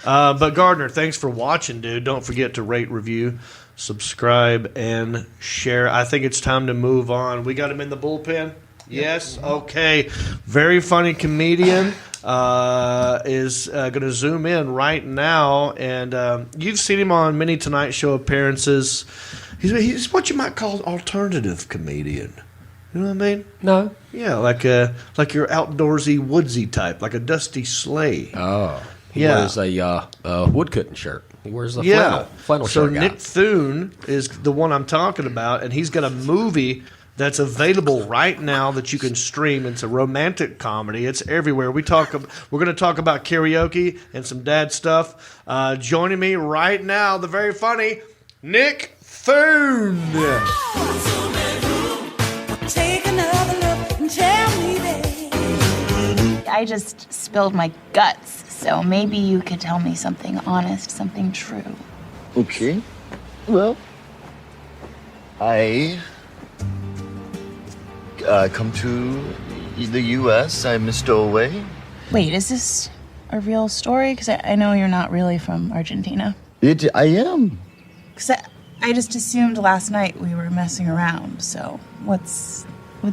But Gardner, thanks for watching, dude. Don't forget to rate, review, subscribe, and share. I think it's time to move on. We got him in the bullpen? Yes? Okay. Very funny comedian is going to zoom in right now. And you've seen him on many Tonight Show appearances. He's what you might call an alternative comedian. You know what I mean? No. Yeah, like your outdoorsy, woodsy type, like a Dusty Slay. Oh. He Yeah. wears a woodcutting shirt. He wears a flannel So shirt. Nick Thune is the one I'm talking about, and he's got a movie that's available right now that you can stream. It's a romantic comedy. It's everywhere. We're going to talk about karaoke and some dad stuff. Joining me right now, the very funny Nick Thune. Take another look and tell me, babe. I just spilled my guts, so maybe you could tell me something honest, something true. Okay. Well, I come to the U.S. I'm a stowaway. Wait, is this a real story? Because I know you're not really from Argentina. I am. Because I just assumed last night we were messing around, so what's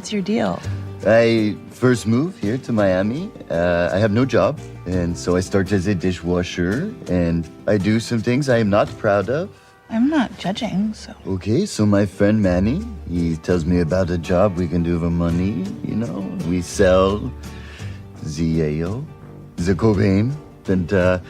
your deal? I first moved here to Miami. I have no job, and so I started as a dishwasher, and I do some things I am not proud of. I'm not judging, so... Okay, so my friend Manny, he tells me about a job we can do for money, you know. We sell the cocaine, and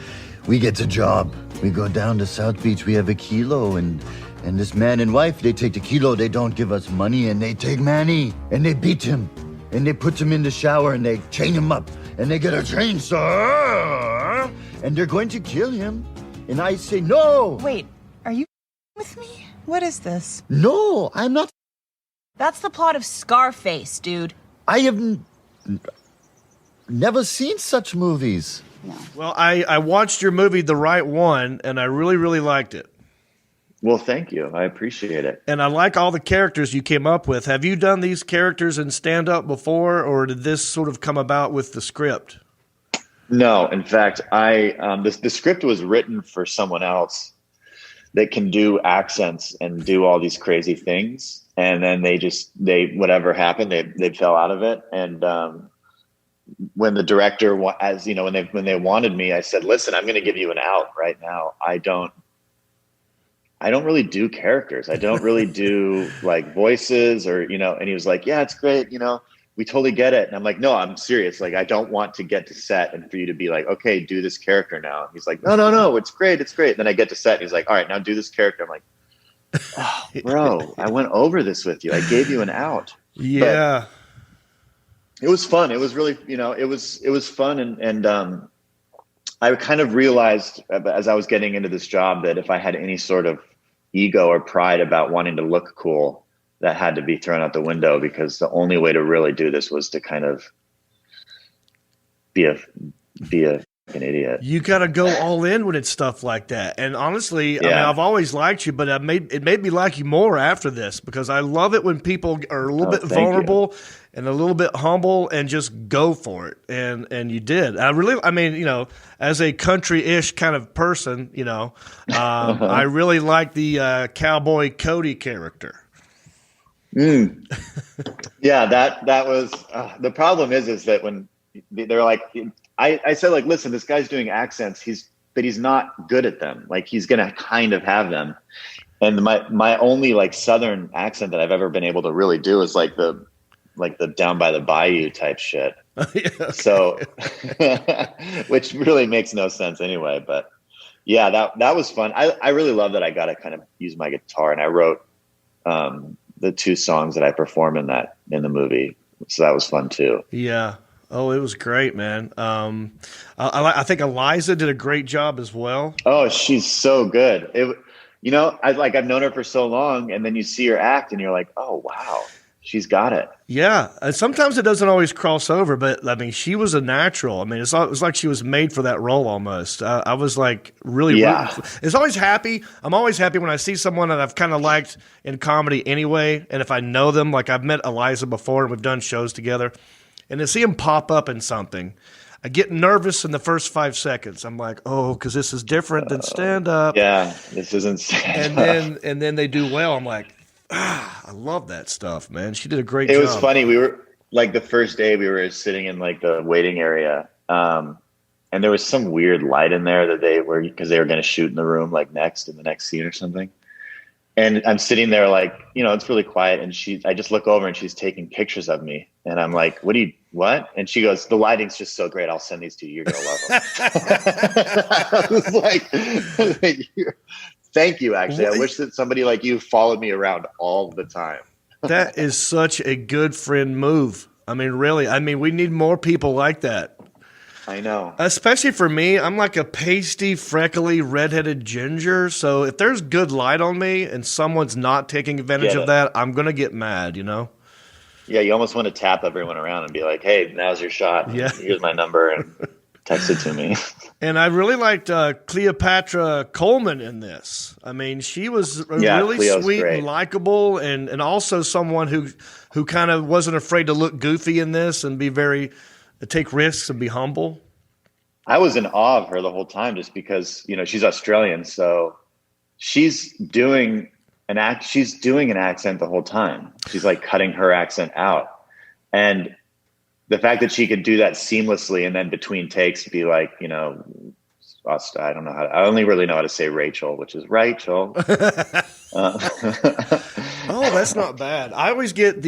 we get a job. We go down to South Beach, we have a kilo, and this man and wife, they take the kilo, they don't give us money, and they take Manny, and they beat him, and they put him in the shower, and they chain him up, and they get a chainsaw, and they're going to kill him. And I say, no! Wait, are you with me? What is this? No, I'm not. That's the plot of Scarface, dude. I have never seen such movies. No. Well, I watched your movie, The Right One, and I really, really liked it. Well, thank you. I appreciate it. And I like all the characters you came up with. Have you done these characters in stand-up before, or did this sort of come about with the script? No, in fact, the script was written for someone else. that can do accents and do all these crazy things, and then they whatever happened, they fell out of it. And when the director, as you know, when they wanted me, I said, listen, I'm going to give you an out right now. I don't really do characters. I don't really do like voices or, you know. And he was like, yeah, it's great, you know, we totally get it. And I'm like, no, I'm serious. Like, I don't want to get to set and for you to be like, okay, do this character now. And he's like, no, it's great. It's great. And then I get to set and he's like, all right, now do this character. I'm like, oh, bro, I went over this with you. I gave you an out. Yeah. But it was fun. It was really, you know, it was fun. And I kind of realized as I was getting into this job that if I had any sort of ego or pride about wanting to look cool, that had to be thrown out the window, because the only way to really do this was to kind of be an idiot. You got to go all in when it's stuff like that. And honestly, I mean, I've always liked you, but it made me like you more after this, because I love it when people are a little bit vulnerable and a little bit humble and just go for it. And you did. I mean, you know, as a country-ish kind of person, you know, I really like the Cowboy Cody character. Yeah, that was the problem is that when they're like, I said, like, listen, this guy's doing accents, but he's not good at them. Like, he's gonna kind of have them. And my only like Southern accent that I've ever been able to really do is like the down by the bayou type shit. Okay. So which really makes no sense anyway. But yeah, that was fun. I really love that I got to kind of use my guitar, and I wrote the 2 songs that I perform in the movie. So that was fun tove Yeah. Oh, it was great, man. I think Eliza did a great job as well. Oh, she's so good. You know, I've known her for so long, and then you see her act and you're like, oh, wow, she's got it. Yeah. Sometimes it doesn't always cross over, but I mean, she was a natural. I mean, it was like she was made for that role almost. I was like really, it's always happy. I'm always happy when I see someone that I've kind of liked in comedy anyway. And if I know them, like I've met Eliza before and we've done shows together, and to see him pop up in something, I get nervous in the first 5 seconds. I'm like, oh, because this is different than stand up. Yeah, this isn't stand up. And then they do well. I'm like, I love that stuff, man. She did a great job. It was funny. We were like the first day we were sitting in like the waiting area, and there was some weird light in there that because they were going to shoot in the room like next in the next scene or something. And I'm sitting there like, you know, it's really quiet, and I just look over and she's taking pictures of me, and I'm like, what? And she goes, the lighting's just so great. I'll send these to you. You're gonna love them. I was like, thank you. Actually, I wish that somebody like you followed me around all the time. That is such a good friend move. I mean, really. I mean, we need more people like that. I know. Especially for me, I'm like a pasty, freckly, redheaded ginger. So if there's good light on me and someone's not taking advantage of that, I'm gonna get mad. You know. Yeah, you almost want to tap everyone around and be like, "Hey, now's your shot. Yeah. Here's my number, and text it to me." And I really liked Cleopatra Coleman in this. I mean, she was really Cleo's sweet great. and likable, and also someone who kind of wasn't afraid to look goofy in this and take risks and be humble. I was in awe of her the whole time, just because, you know, she's Australian, so she's doing an accent the whole time. She's like cutting her accent out. And the fact that she could do that seamlessly and then between takes be like, you know, I don't know I only really know how to say Rachel, which is Rachel. Oh, that's not bad. I always get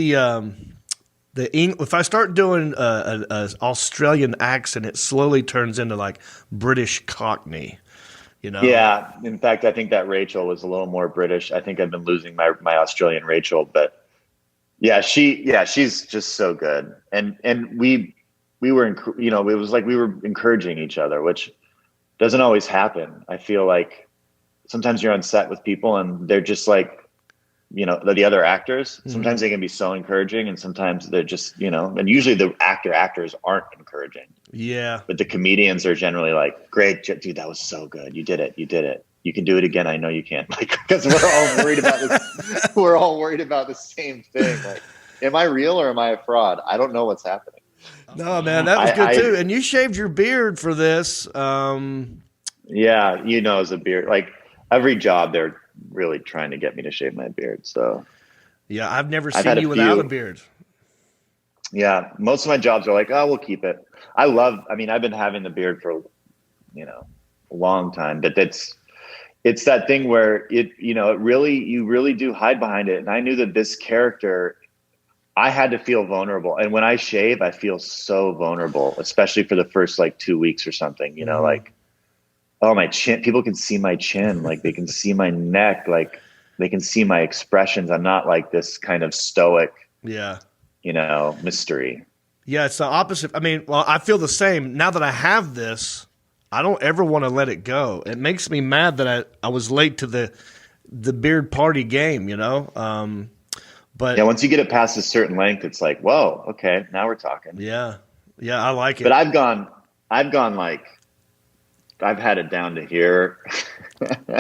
if I start doing an Australian accent, it slowly turns into like British Cockney. You know? Yeah. In fact, I think that Rachel was a little more British. I think I've been losing my Australian Rachel, but she's just so good. And we were, you know, it was like we were encouraging each other, which doesn't always happen. I feel like sometimes you're on set with people and they're just like, you know, the other actors, sometimes they can be so encouraging, and sometimes they're just, you know, and usually the actors aren't encouraging. Yeah. But the comedians are generally like, great, dude, that was so good. You did it. You can do it again. I know you can. Like, because we're all worried about this. We're all worried about the same thing. Like, am I real or am I a fraud? I don't know what's happening. No, man, that was good too. And you shaved your beard for this. Yeah, you know, as a beard, like, every job they're really trying to get me to shave my beard. So yeah, I've never seen you without a beard. Yeah, most of my jobs are like, oh, we'll keep it. I mean, I've been having the beard for, you know, a long time, but it's that thing where you really do hide behind it. And I knew that this character, I had to feel vulnerable. And when I shave, I feel so vulnerable, especially for the first like 2 weeks or something, you know, like, oh, my chin, people can see my chin, like they can see my neck, like they can see my expressions. I'm not like this kind of stoic, you know, mystery. Yeah, it's the opposite. I mean, well, I feel the same. Now that I have this, I don't ever want to let it go. It makes me mad that I was late to the beard party game, you know? But yeah, once you get it past a certain length, it's like, whoa, okay, now we're talking. Yeah. Yeah, I like it. But I've gone like, I've had it down to here.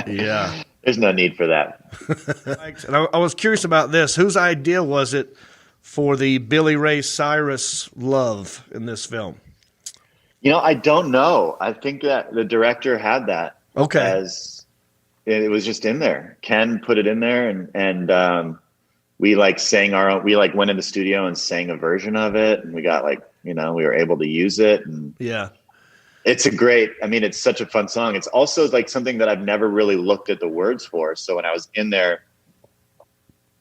Yeah. There's no need for that. And I was curious about this. Whose idea was it for the Billy Ray Cyrus love in this film? You know, I don't know. I think that the director had that. Okay. As it was just in there. Ken put it in there, and we like sang our own. We like went in the studio and sang a version of it, and we got like, you know, we were able to use it. And yeah, it's it's such a fun song. It's also like something that I've never really looked at the words for. So when I was in there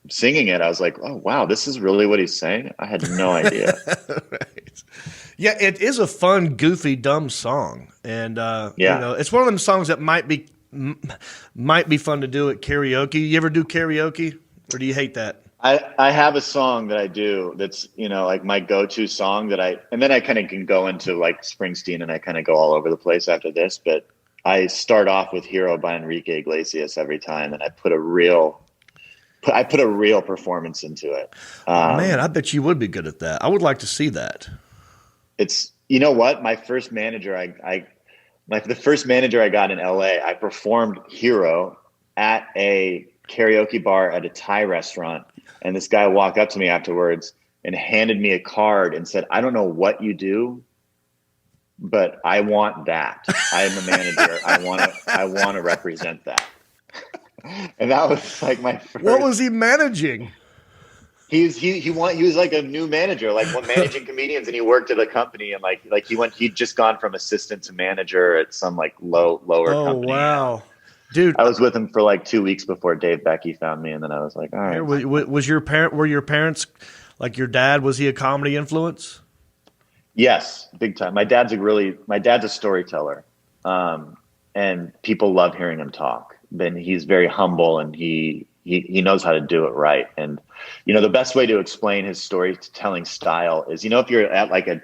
singing it, I was like, oh wow, this is really what he's saying. I had no idea. Right. Yeah, it is a fun, goofy, dumb song, and you know, it's one of them songs that might be fun to do at karaoke. You ever do karaoke, or do you hate that? I have a song that I do that's, you know, like my go-to song and then I kind of can go into like Springsteen, and I kind of go all over the place after this, but I start off with Hero by Enrique Iglesias every time, and I put a real performance into it. Man, I bet you would be good at that. I would like to see that. It's, you know what? My first manager, the first manager I got in LA, I performed Hero at a karaoke bar at a Thai restaurant. And this guy walked up to me afterwards and handed me a card and said, I don't know what you do, but I want that. I am a manager. I want to represent that. And that was like my first. What was he managing? He was like a new manager, like managing comedians, and he worked at a company, and he'd just gone from assistant to manager at some like lower company. Oh wow. Dude, I was with him for like 2 weeks before Dave Becky found me, and then I was like, all right. Were your parents, like your dad, was he a comedy influence? Yes, big time. My dad's a storyteller, and people love hearing him talk. Then he's very humble, and he knows how to do it right. And you know, the best way to explain his storytelling style is, you know, if you're at like a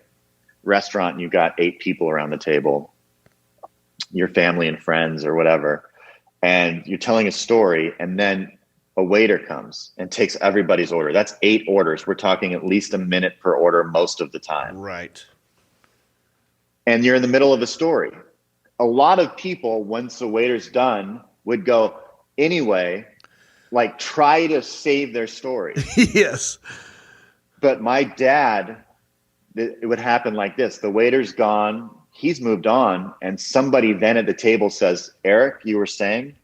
restaurant and you've got 8 people around the table, your family and friends or whatever, and you're telling a story, and then a waiter comes and takes everybody's order. That's 8 orders. We're talking at least a minute per order most of the time. Right. And you're in the middle of a story. A lot of people, once the waiter's done, would go, anyway, like try to save their story. Yes. But my dad, it would happen like this. The waiter's gone. He's moved on, and somebody then at the table says, Eric, you were saying?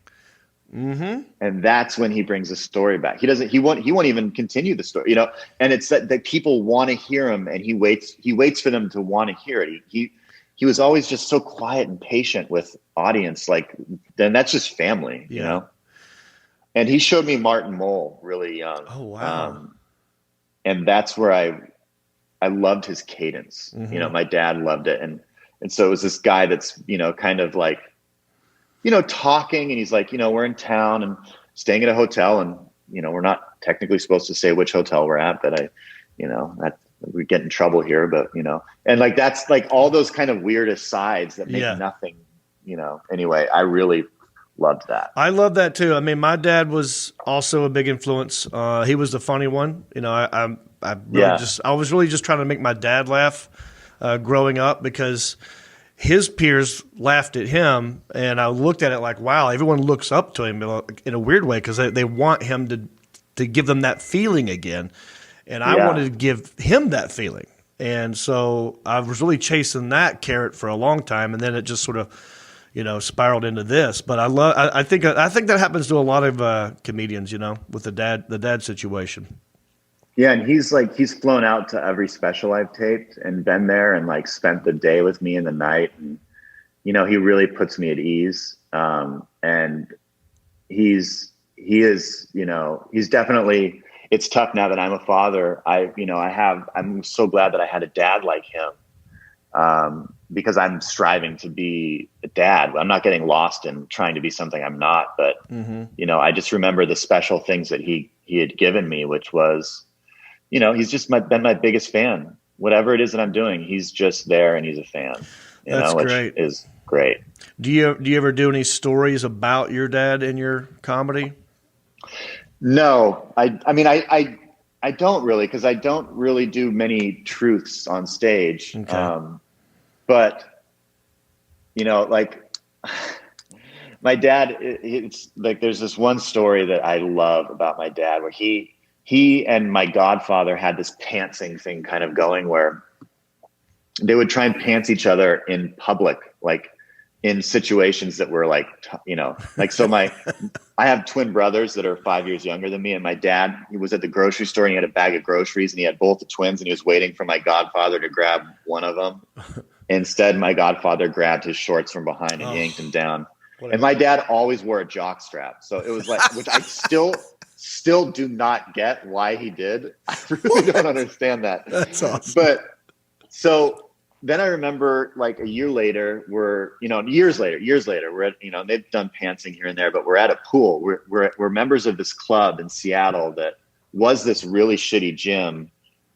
Mm-hmm. And that's when he brings the story back. He won't even continue the story, you know, and it's that people want to hear him, and he waits for them to want to hear it. He was always just so quiet and patient with audience. Like, then that's just family, you know? And he showed me Martin Mull really young. Oh, wow. And that's where I loved his cadence. Mm-hmm. You know, my dad loved it. And so it was this guy that's, you know, kind of like, you know, talking, and he's like, you know, we're in town and staying at a hotel, and, you know, we're not technically supposed to say which hotel we're at, but that we get in trouble here, but, you know, and like, that's like all those kind of weird asides that make nothing, you know, anyway, I really loved that. I love that too. I mean, my dad was also a big influence. He was the funny one, you know, I was really just trying to make my dad laugh. Growing up, because his peers laughed at him, and I looked at it like, wow, everyone looks up to him in a weird way, because they want him to give them that feeling again, and I wanted to give him that feeling, and so I was really chasing that carrot for a long time, and then it just sort of, spiraled into this. But I think that happens to a lot of comedians, with the dad situation. Yeah, and he's flown out to every special I've taped and been there and like spent the day with me in the night, and he really puts me at ease. And he's definitely. It's tough now that I'm a father. I'm so glad that I had a dad like him, because I'm striving to be a dad. I'm not getting lost in trying to be something I'm not. But I just remember the special things that he had given me, which was. He's just been my biggest fan. Whatever it is that I'm doing, he's just there and he's a fan. That's great. Which is great. Do you ever do any stories about your dad in your comedy? No, I don't really, because I don't really do many truths on stage. Okay. But my dad, it's like there's this one story that I love about my dad where he and my godfather had this pantsing thing kind of going where they would try and pants each other in public, like in situations that were like, I have twin brothers that are 5 years younger than me. And my dad, he was at the grocery store and he had a bag of groceries and he had both the twins and he was waiting for my godfather to grab one of them. Instead, my godfather grabbed his shorts from behind and yanked him down. And my dad always wore a jock strap. So it was like, which I still do not get why he did. I really don't understand that. That's awesome. But so then I remember like a year later, years later, we're at, they've done pantsing here and there, but we're at a pool. We're members of this club in Seattle that was this really shitty gym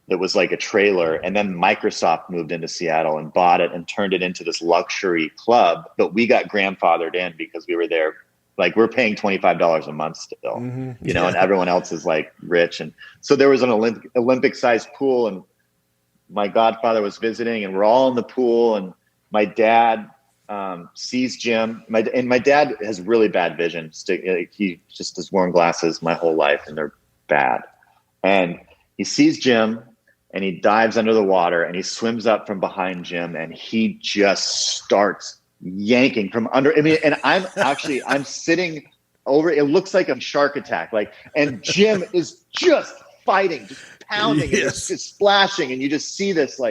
that was like a trailer. And then Microsoft moved into Seattle and bought it and turned it into this luxury club. But we got grandfathered in because we were there. Like we're paying $25 a month still, and everyone else is like rich. And so there was an Olympic sized pool and my godfather was visiting and we're all in the pool and my dad sees Jim. My dad has really bad vision. He just has worn glasses my whole life and they're bad. And he sees Jim and he dives under the water and he swims up from behind Jim and he just starts yanking from under. And I'm sitting over. It looks like a shark attack. And Jim is just fighting, just pounding, and just splashing, and you just see this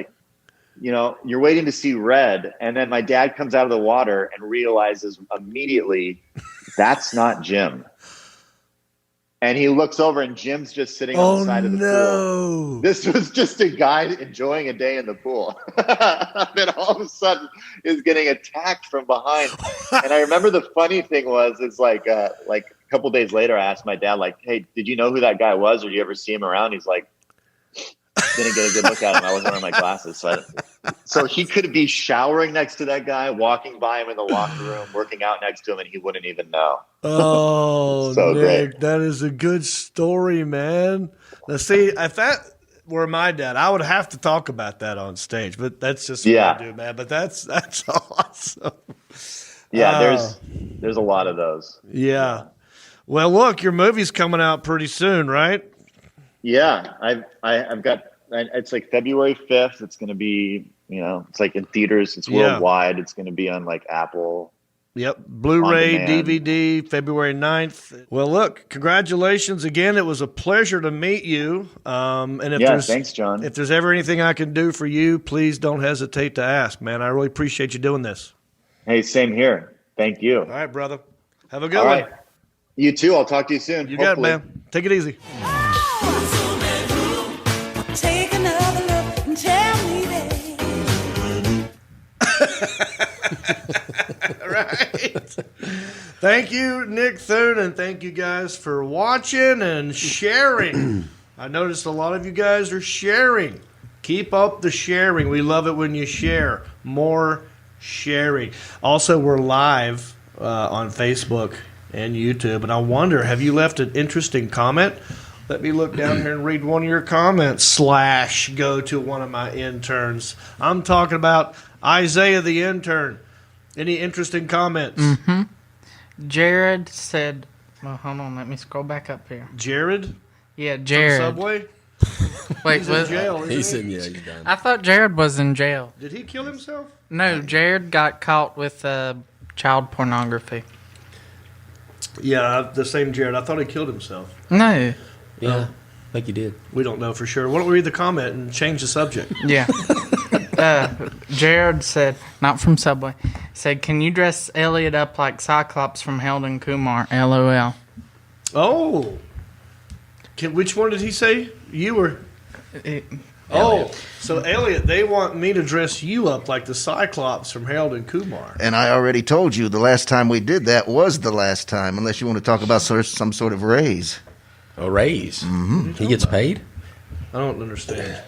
you're waiting to see red, and then my dad comes out of the water and realizes immediately that's not Jim. And he looks over and Jim's just sitting on the side of the pool. This was just a guy enjoying a day in the pool. Then all of a sudden is getting attacked from behind. And I remember the funny thing was, it's like a couple days later, I asked my dad, hey, did you know who that guy was? Or did you ever see him around? He's like, didn't get a good look at him. I wasn't wearing my glasses. So he could be showering next to that guy, walking by him in the locker room, working out next to him, and he wouldn't even know. Oh, so Nick, great. That is a good story, man. Now, see, if that were my dad, I would have to talk about that on stage. But that's just what I do, man. But that's awesome. Yeah, there's a lot of those. Yeah. Well, look, your movie's coming out pretty soon, right? Yeah, I've got. It's like February 5th. It's going to be, it's like in theaters. It's worldwide. It's going to be on like Apple. Yep, Blu-ray, DVD, February 9th. Well, look, congratulations again. It was a pleasure to meet you. And if thanks, John. If there's ever anything I can do for you, please don't hesitate to ask, man. I really appreciate you doing this. Hey, same here. Thank you. All right, brother. Have a good one. Right. You too. I'll talk to you soon. You got it, man. Take it easy. Take another look and tell me, babe. Right. Thank you, Nick Thune, and thank you guys for watching and sharing. I noticed a lot of you guys are sharing. Keep up the sharing. We love it when you share. More sharing. Also, we're live on Facebook and YouTube, and I wonder, have you left an interesting comment? Let me look down here and read one of your comments. / go to one of my interns. I'm talking about Isaiah the intern. Any interesting comments? Mm-hmm. Jared said, well, hold on, let me scroll back up here. Jared? Yeah, Jared. From Subway? Wait, he's in jail, he's isn't he? he's done. I thought Jared was in jail. Did he kill himself? No, Jared got caught with child pornography. Yeah, the same Jared. I thought he killed himself. No. Yeah, I think he did. We don't know for sure. Why don't we read the comment and change the subject? Yeah. Jared said, not from Subway, said, can you dress Elliot up like Cyclops from Harold and Kumar? LOL. Oh. Which one did he say? You were... So Elliot, they want me to dress you up like the Cyclops from Harold and Kumar. And I already told you the last time we did that was the last time, unless you want to talk about some sort of raise. A raise? Mm-hmm. He gets paid? I don't understand.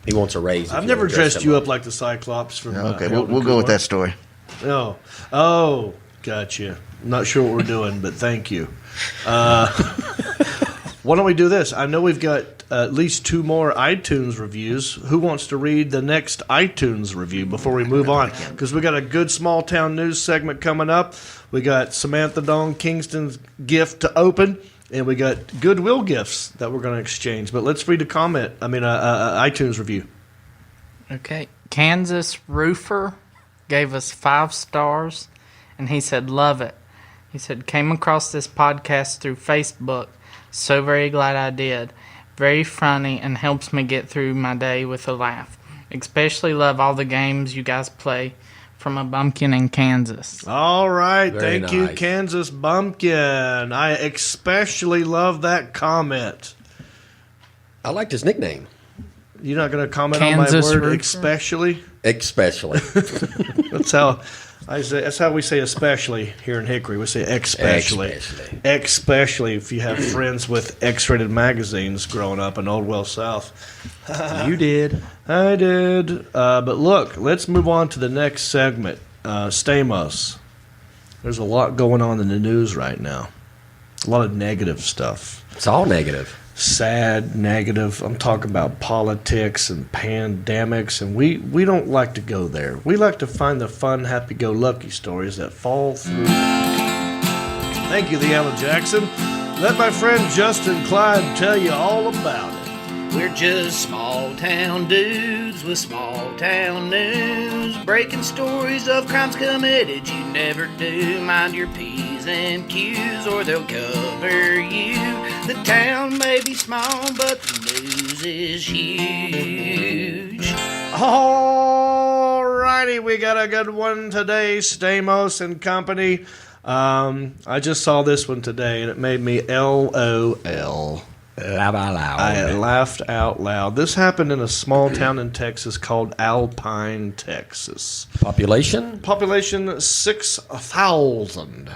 He wants a raise. I've never dressed you up like the Cyclops from Okay, Harold we'll and go with Kumar. that story. Oh, gotcha. Not sure what we're doing, but thank you. Why don't we do this? I know we've got at least 2 more iTunes reviews. Who wants to read the next iTunes review before we move on? Because we got a good small town news segment coming up. We got Samantha Dawn Kingston's gift to open, and we got Goodwill gifts that we're going to exchange. But let's read a iTunes review. Okay. Kansas Roofer gave us 5 stars, and he said, love it. He said, came across this podcast through Facebook. So very glad I did. Very funny and helps me get through my day with a laugh. Especially love all the games you guys play from a bumpkin in Kansas. All right. Very Thank you, nice. Kansas Bumpkin. I especially love that comment. I liked his nickname. You're not going to comment Kansas on my word, Roofer? especially? Especially. That's how I say. That's how we say especially here in Hickory. We say especially. Especially if you have friends with X-rated magazines growing up in Old Well South. You did. I did. But look, let's move on to the next segment. Stamos. There's a lot going on in the news right now. A lot of negative stuff. It's all negative. Sad, negative. I'm talking about politics and pandemics, and we don't like to go there. We like to find the fun, happy-go-lucky stories that fall through. Thank you, the Alan Jackson. Let my friend Justin Clyde tell you all about it. We're just small town dudes with small town news, breaking stories of crimes committed you never do. Mind your P's and Q's or they'll cover you. The town may be small, but the news is huge. All righty, we got a good one today, Stamos and company. I just saw this one today, and it made me LOL. I laughed out loud. This happened in a small town in Texas called Alpine, Texas. Population? Population 6,000.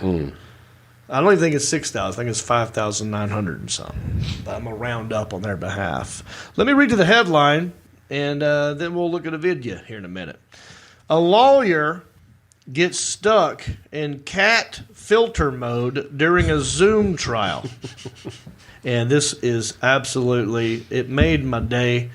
I don't even think it's 6,000. I think it's 5,900 and something. But I'm going to round up on their behalf. Let me read you the headline, and then we'll look at a video here in a minute. A lawyer gets stuck in cat filter mode during a Zoom trial. And this is absolutely, it made my day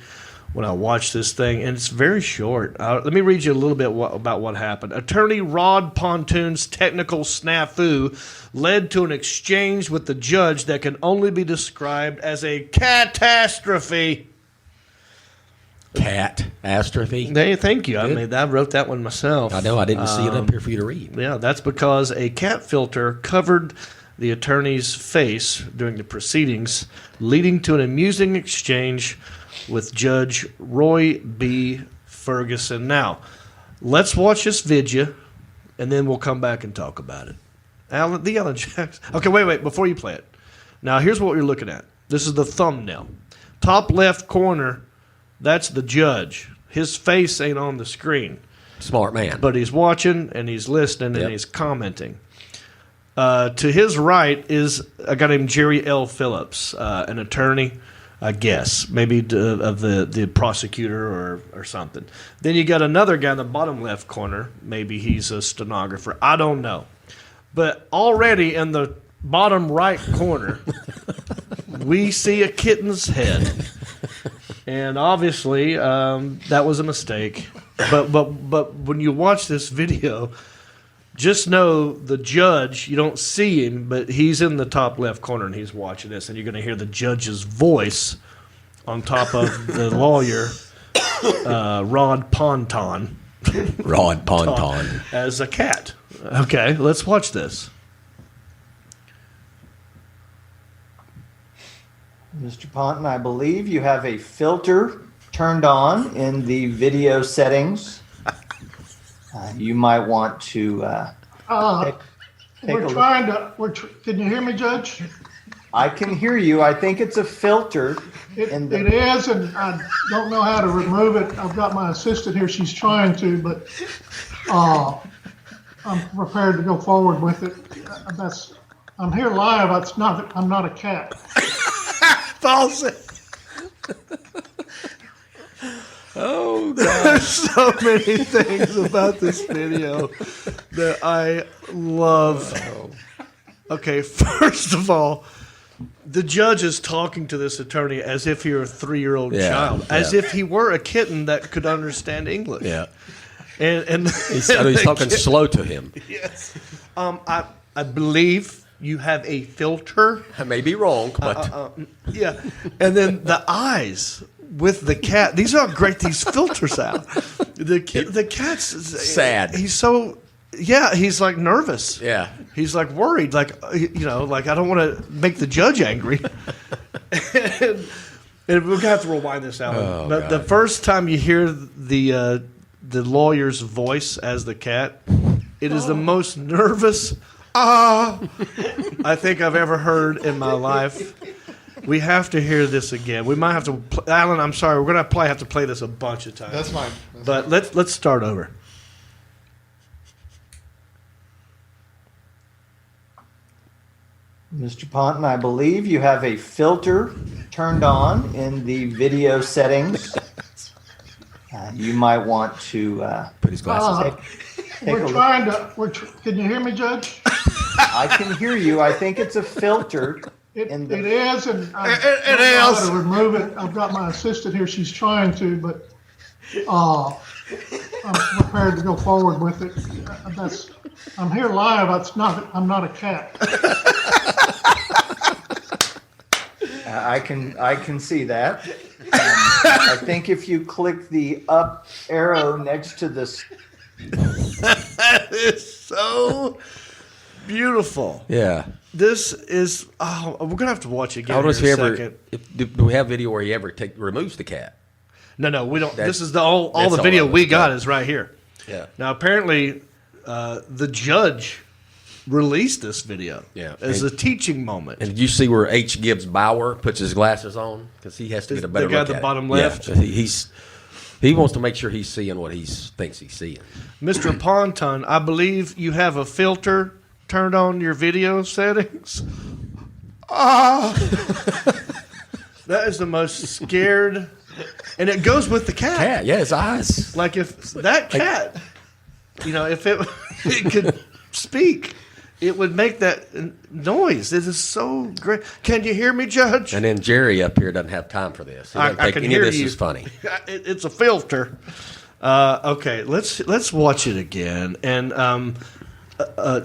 when I watched this thing, and it's very short. Let me read you a little bit about what happened. Attorney Rod Pontoon's technical snafu led to an exchange with the judge that can only be described as a catastrophe. Catastrophe? Thank you. I wrote that one myself. I know. I didn't see it up here for you to read. Yeah, that's because a cat filter covered the attorney's face during the proceedings, leading to an amusing exchange with Judge Roy B. Ferguson. Now, let's watch this video, and then we'll come back and talk about it. Alan Jackson. Okay, wait, before you play it. Now, here's what you're looking at. This is the thumbnail. Top left corner, that's the judge. His face ain't on the screen. Smart man. But he's watching, and he's listening, and he's commenting. To his right is a guy named Jerry L. Phillips, an attorney, I guess, maybe of the prosecutor or something. Then you got another guy in the bottom left corner. Maybe he's a stenographer. I don't know. But already in the bottom right corner, we see a kitten's head. And obviously, that was a mistake. But when you watch this video, just know the judge, you don't see him, but he's in the top left corner and he's watching this, and you're going to hear the judge's voice on top of the lawyer, Rod Ponton. Rod Ponton. As a cat. Okay, let's watch this. Mr. Ponton, I believe you have a filter turned on in the video settings. You might want to take we're a trying to. Can you hear me, Judge? I can hear you. I think it's a filter. It is, and I don't know how to remove it. I've got my assistant here. She's trying to, but I'm prepared to go forward with it. I'm here live. I'm not a cat. False. Oh, God. There's so many things about this video that I love. Okay, first of all, the judge is talking to this attorney as if he were a 3-year-old child, as if he were a kitten that could understand English. Yeah. And he's talking slow to him. Yes. I believe you have a filter. I may be wrong, but yeah. And then the eyes with the cat. These are great. These filters out. The cat's sad. He's so. Yeah, he's like nervous. Yeah. He's like worried. Like like I don't want to make the judge angry. and we're gonna have to rewind this out. Oh, But the first time you hear the lawyer's voice as the cat, it is the most nervous I think I've ever heard in my life. We have to hear this again. We might have to, Alan. I'm sorry. We're gonna have to play this a bunch of times. That's fine. But let's start over. Mr. Ponton, I believe you have a filter turned on in the video settings. You might want to put his glasses on. We're trying to. Can you hear me, Judge? I can hear you. I think it's a filter. It is, and I don't know how to remove it. I've got my assistant here. She's trying to, but I'm prepared to go forward with it. I'm here live. I'm not a cat. I can see that. I think if you click the up arrow next to this. That is so beautiful. Yeah. This is. Oh, we're gonna have to watch it again. I don't know if he ever. Second. Do we have video where he ever removes the cat? No, we don't. This is all the video we got is right here. Yeah. Now apparently, the judge released this video. Yeah. As a teaching moment. And did you see where H. Gibbs Bauer puts his glasses on because he has to get a better the guy look at the at bottom it. left. Yeah, he wants to make sure he's seeing what he thinks he's seeing. Mr. Ponton, I believe you have a filter turned on your video settings. That is the most scared, and it goes with the cat. Yeah, his eyes. Like if that cat, if it could speak, it would make that noise. It is so great. Can you hear me, Judge? And then Jerry up here doesn't have time for this. He doesn't think any of this is funny. It's a filter. Okay, let's watch it again. And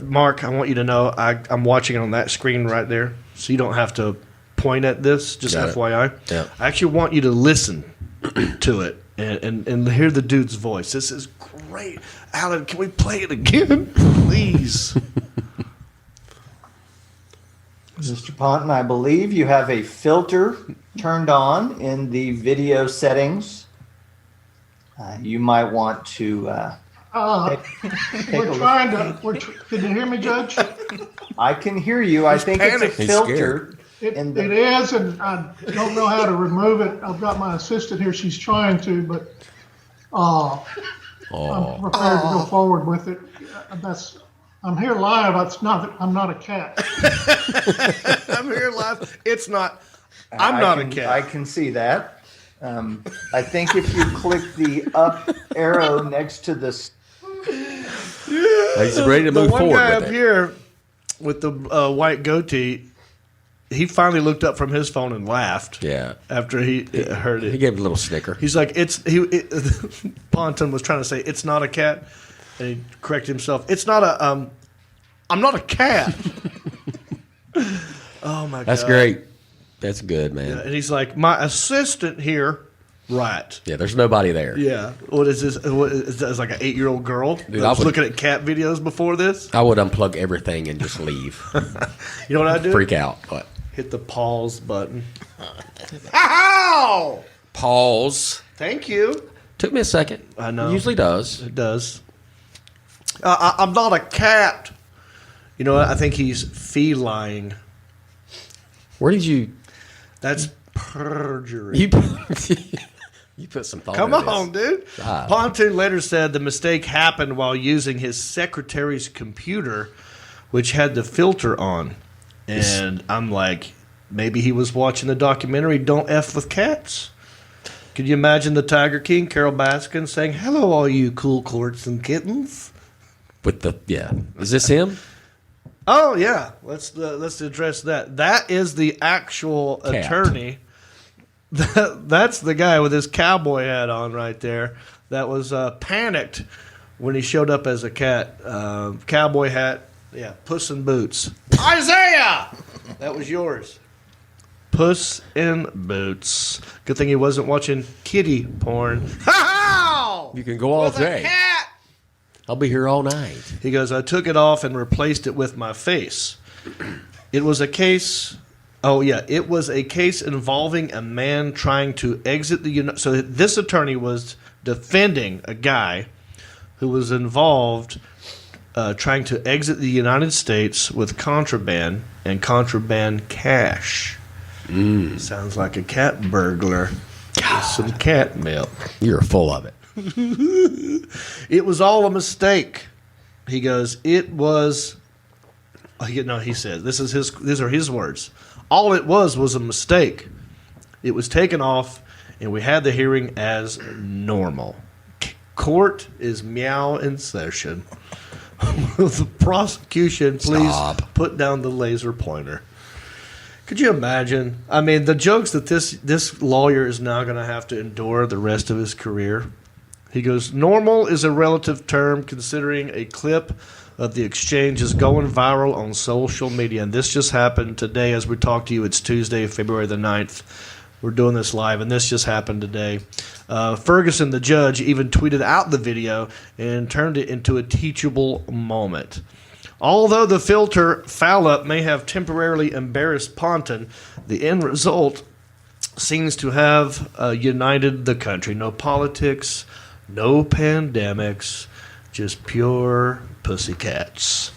Mark, I want you to know I'm watching it on that screen right there, so you don't have to point at this. Just FYI. Yeah. I actually want you to listen to it and hear the dude's voice. This is great. Alan, can we play it again, please? Mr. Ponton, I believe you have a filter turned on in the video settings. You might want to we're trying to. Can you hear me, Judge? I can hear you. I think it's a filter. It is, and I don't know how to remove it. I've got my assistant here. She's trying to, but I'm prepared to go forward with it. I'm here live. I'm not a cat. I'm here live. It's not. I'm not a cat. I can see that. I think if you click the up arrow next to this. He's ready to move forward. The one guy with up it. here with the white goatee, he finally looked up from his phone and laughed. Yeah. After he heard it. He gave a little snicker. He's like, Ponton was trying to say, it's not a cat. And he corrected himself. It's not a, I'm not a cat. Oh, my God. That's great. That's good, man. Yeah, and he's like, my assistant here Right. Yeah, there's nobody there. Yeah. What is this? What is this, like an 8-year-old girl? Dude, I was looking at cat videos before this. I would unplug everything and just leave. You know what I do? Freak out. What? Hit the pause button. Ow! Pause. Thank you. Took me a second. I know. It usually does. It does. I'm not a cat. You know what? I think he's feline. Where did you... That's perjury. You put some thought Come into on, this. dude. Pontoon later said the mistake happened while using his secretary's computer, which had the filter on. And I'm like, maybe he was watching the documentary Don't F with Cats. Could you imagine the Tiger King, Carol Baskin, saying, "Hello, all you cool courts and kittens"? With the is this him? Oh yeah, let's address that. That is the actual Cat. attorney. That's the guy with his cowboy hat on right there. That was panicked when he showed up as a cat. Cowboy hat, yeah, Puss in Boots. Isaiah, that was yours. Puss in Boots. Good thing he wasn't watching kitty porn. You can go all day. I'll be here all night. He goes, I took it off and replaced it with my face. It was a case. Oh, yeah. It was a case involving a man trying to exit the. So this attorney was defending a guy who was involved trying to exit the United States with contraband and contraband cash. Sounds like a cat burglar. Some cat milk. You're full of it. It was all a mistake. He goes, it was. No, he says these are his words. All it was a mistake. It was taken off, and we had the hearing as normal. Court is meow in session. The prosecution, please put down the laser pointer. Could you imagine? I mean, the jokes that this lawyer is now going to have to endure the rest of his career. He goes, normal is a relative term considering a clip of the exchange is going viral on social media. And this just happened today as we talk to you. It's Tuesday, February the 9th. We're doing this live, and this just happened today. Ferguson, the judge, even tweeted out the video and turned it into a teachable moment. Although the filter foul-up may have temporarily embarrassed Ponton, the end result seems to have united the country. No politics, no pandemics, just pure pussycats.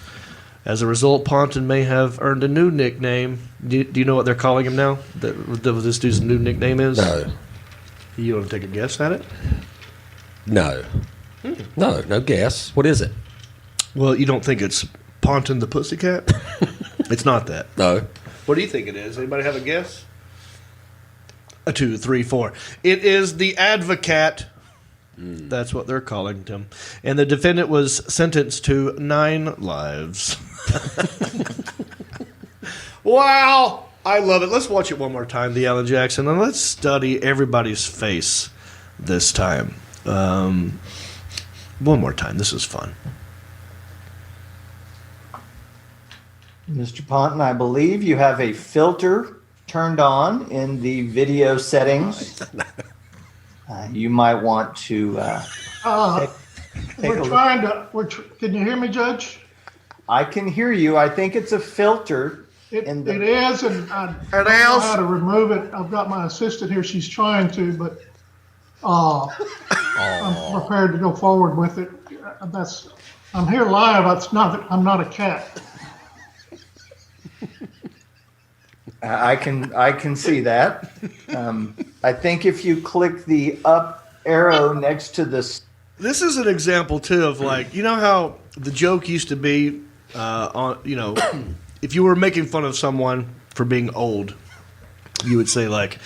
As a result, Ponton may have earned a new nickname. Do you know what they're calling him now? What this dude's new nickname is? No. You want to take a guess at it? No. No guess. What is it? Well, you don't think it's Ponton the Pussycat? It's not that. No. What do you think it is? Anybody have a guess? 2, 3, 4. It is the Advocate. That's what they're calling him. And the defendant was sentenced to 9 lives. Wow. I love it. Let's watch it one more time, the Alan Jackson, and let's study everybody's face this time. One more time. This is fun. Mr. Ponton, I believe you have a filter turned on in the video settings. You might want to take a look. Can you hear me, Judge? I can hear you. I think it's a filter. It is, and I don't know how to remove it. I've got my assistant here. She's trying to, but I'm prepared to go forward with it. I'm here live. I'm not a cat. I can see that. I think if you click the up arrow next to this. This is an example too of, like, you know how the joke used to be if you were making fun of someone for being old, you would say, like,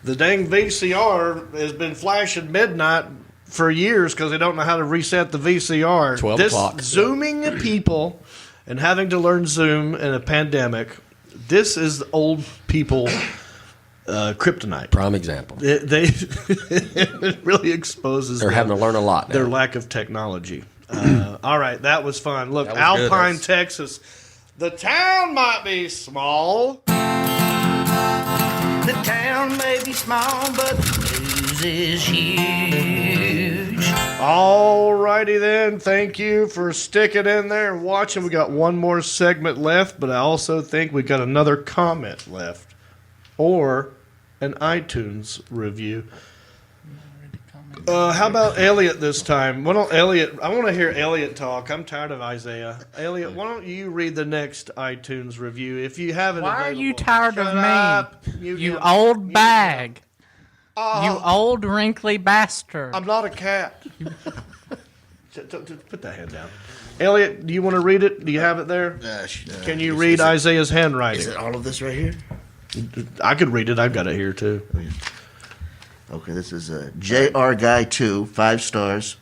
the dang VCR has been flashing midnight for years because they don't know how to reset the VCR. 12 o'clock. Zooming people and having to learn Zoom in a pandemic. This is old people kryptonite. Prime example. It really exposes They're having to learn a lot now. Their lack of technology. All right, that was fun. Look, was Alpine, good. Texas. The town might be small. The town may be small, but the news news is huge. All righty then. Thank you for sticking in there and watching. We got one more segment left, but I also think we got another comment left. Or an iTunes review. How about Elliot this time? Why don't Elliot? I want to hear Elliot talk. I'm tired of Isaiah. Elliot, why don't you read the next iTunes review if you haven't? Why available. are you tired Shut of up. me? You You old bag. You old wrinkly bastard. I'm not a cat. Put that hand down. Elliot, do you want to read it? Do you have it there? Can you read Isaiah's handwriting? Is it all of this right here? I could read it. I've got it here too. Okay, this is JR Guy 2, 5 stars.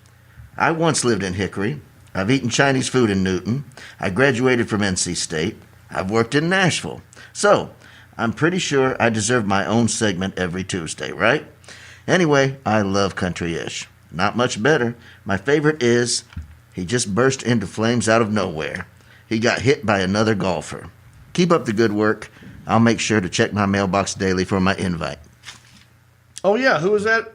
I once lived in Hickory. I've eaten Chinese food in Newton. I graduated from NC State. I've worked in Nashville. So, I'm pretty sure I deserve my own segment every Tuesday, right? Anyway, I love country-ish. Not much better. My favorite is he just burst into flames out of nowhere. He got hit by another golfer. Keep up the good work. I'll make sure to check my mailbox daily for my invite. Oh, yeah. Who is that?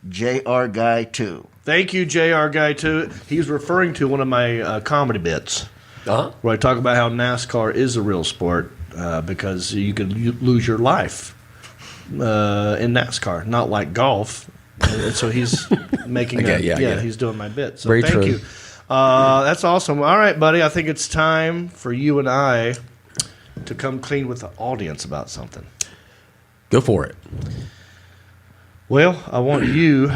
JR Guy 2. Thank you, JR Guy 2. He's referring to one of my comedy bits where I talk about how NASCAR is a real sport because you could lose your life in NASCAR, not like golf. And so he's making he's doing my bit. So Very thank true. you. That's awesome. All right, buddy. I think it's time for you and I to come clean with the audience about something. Go for it. Well, I want you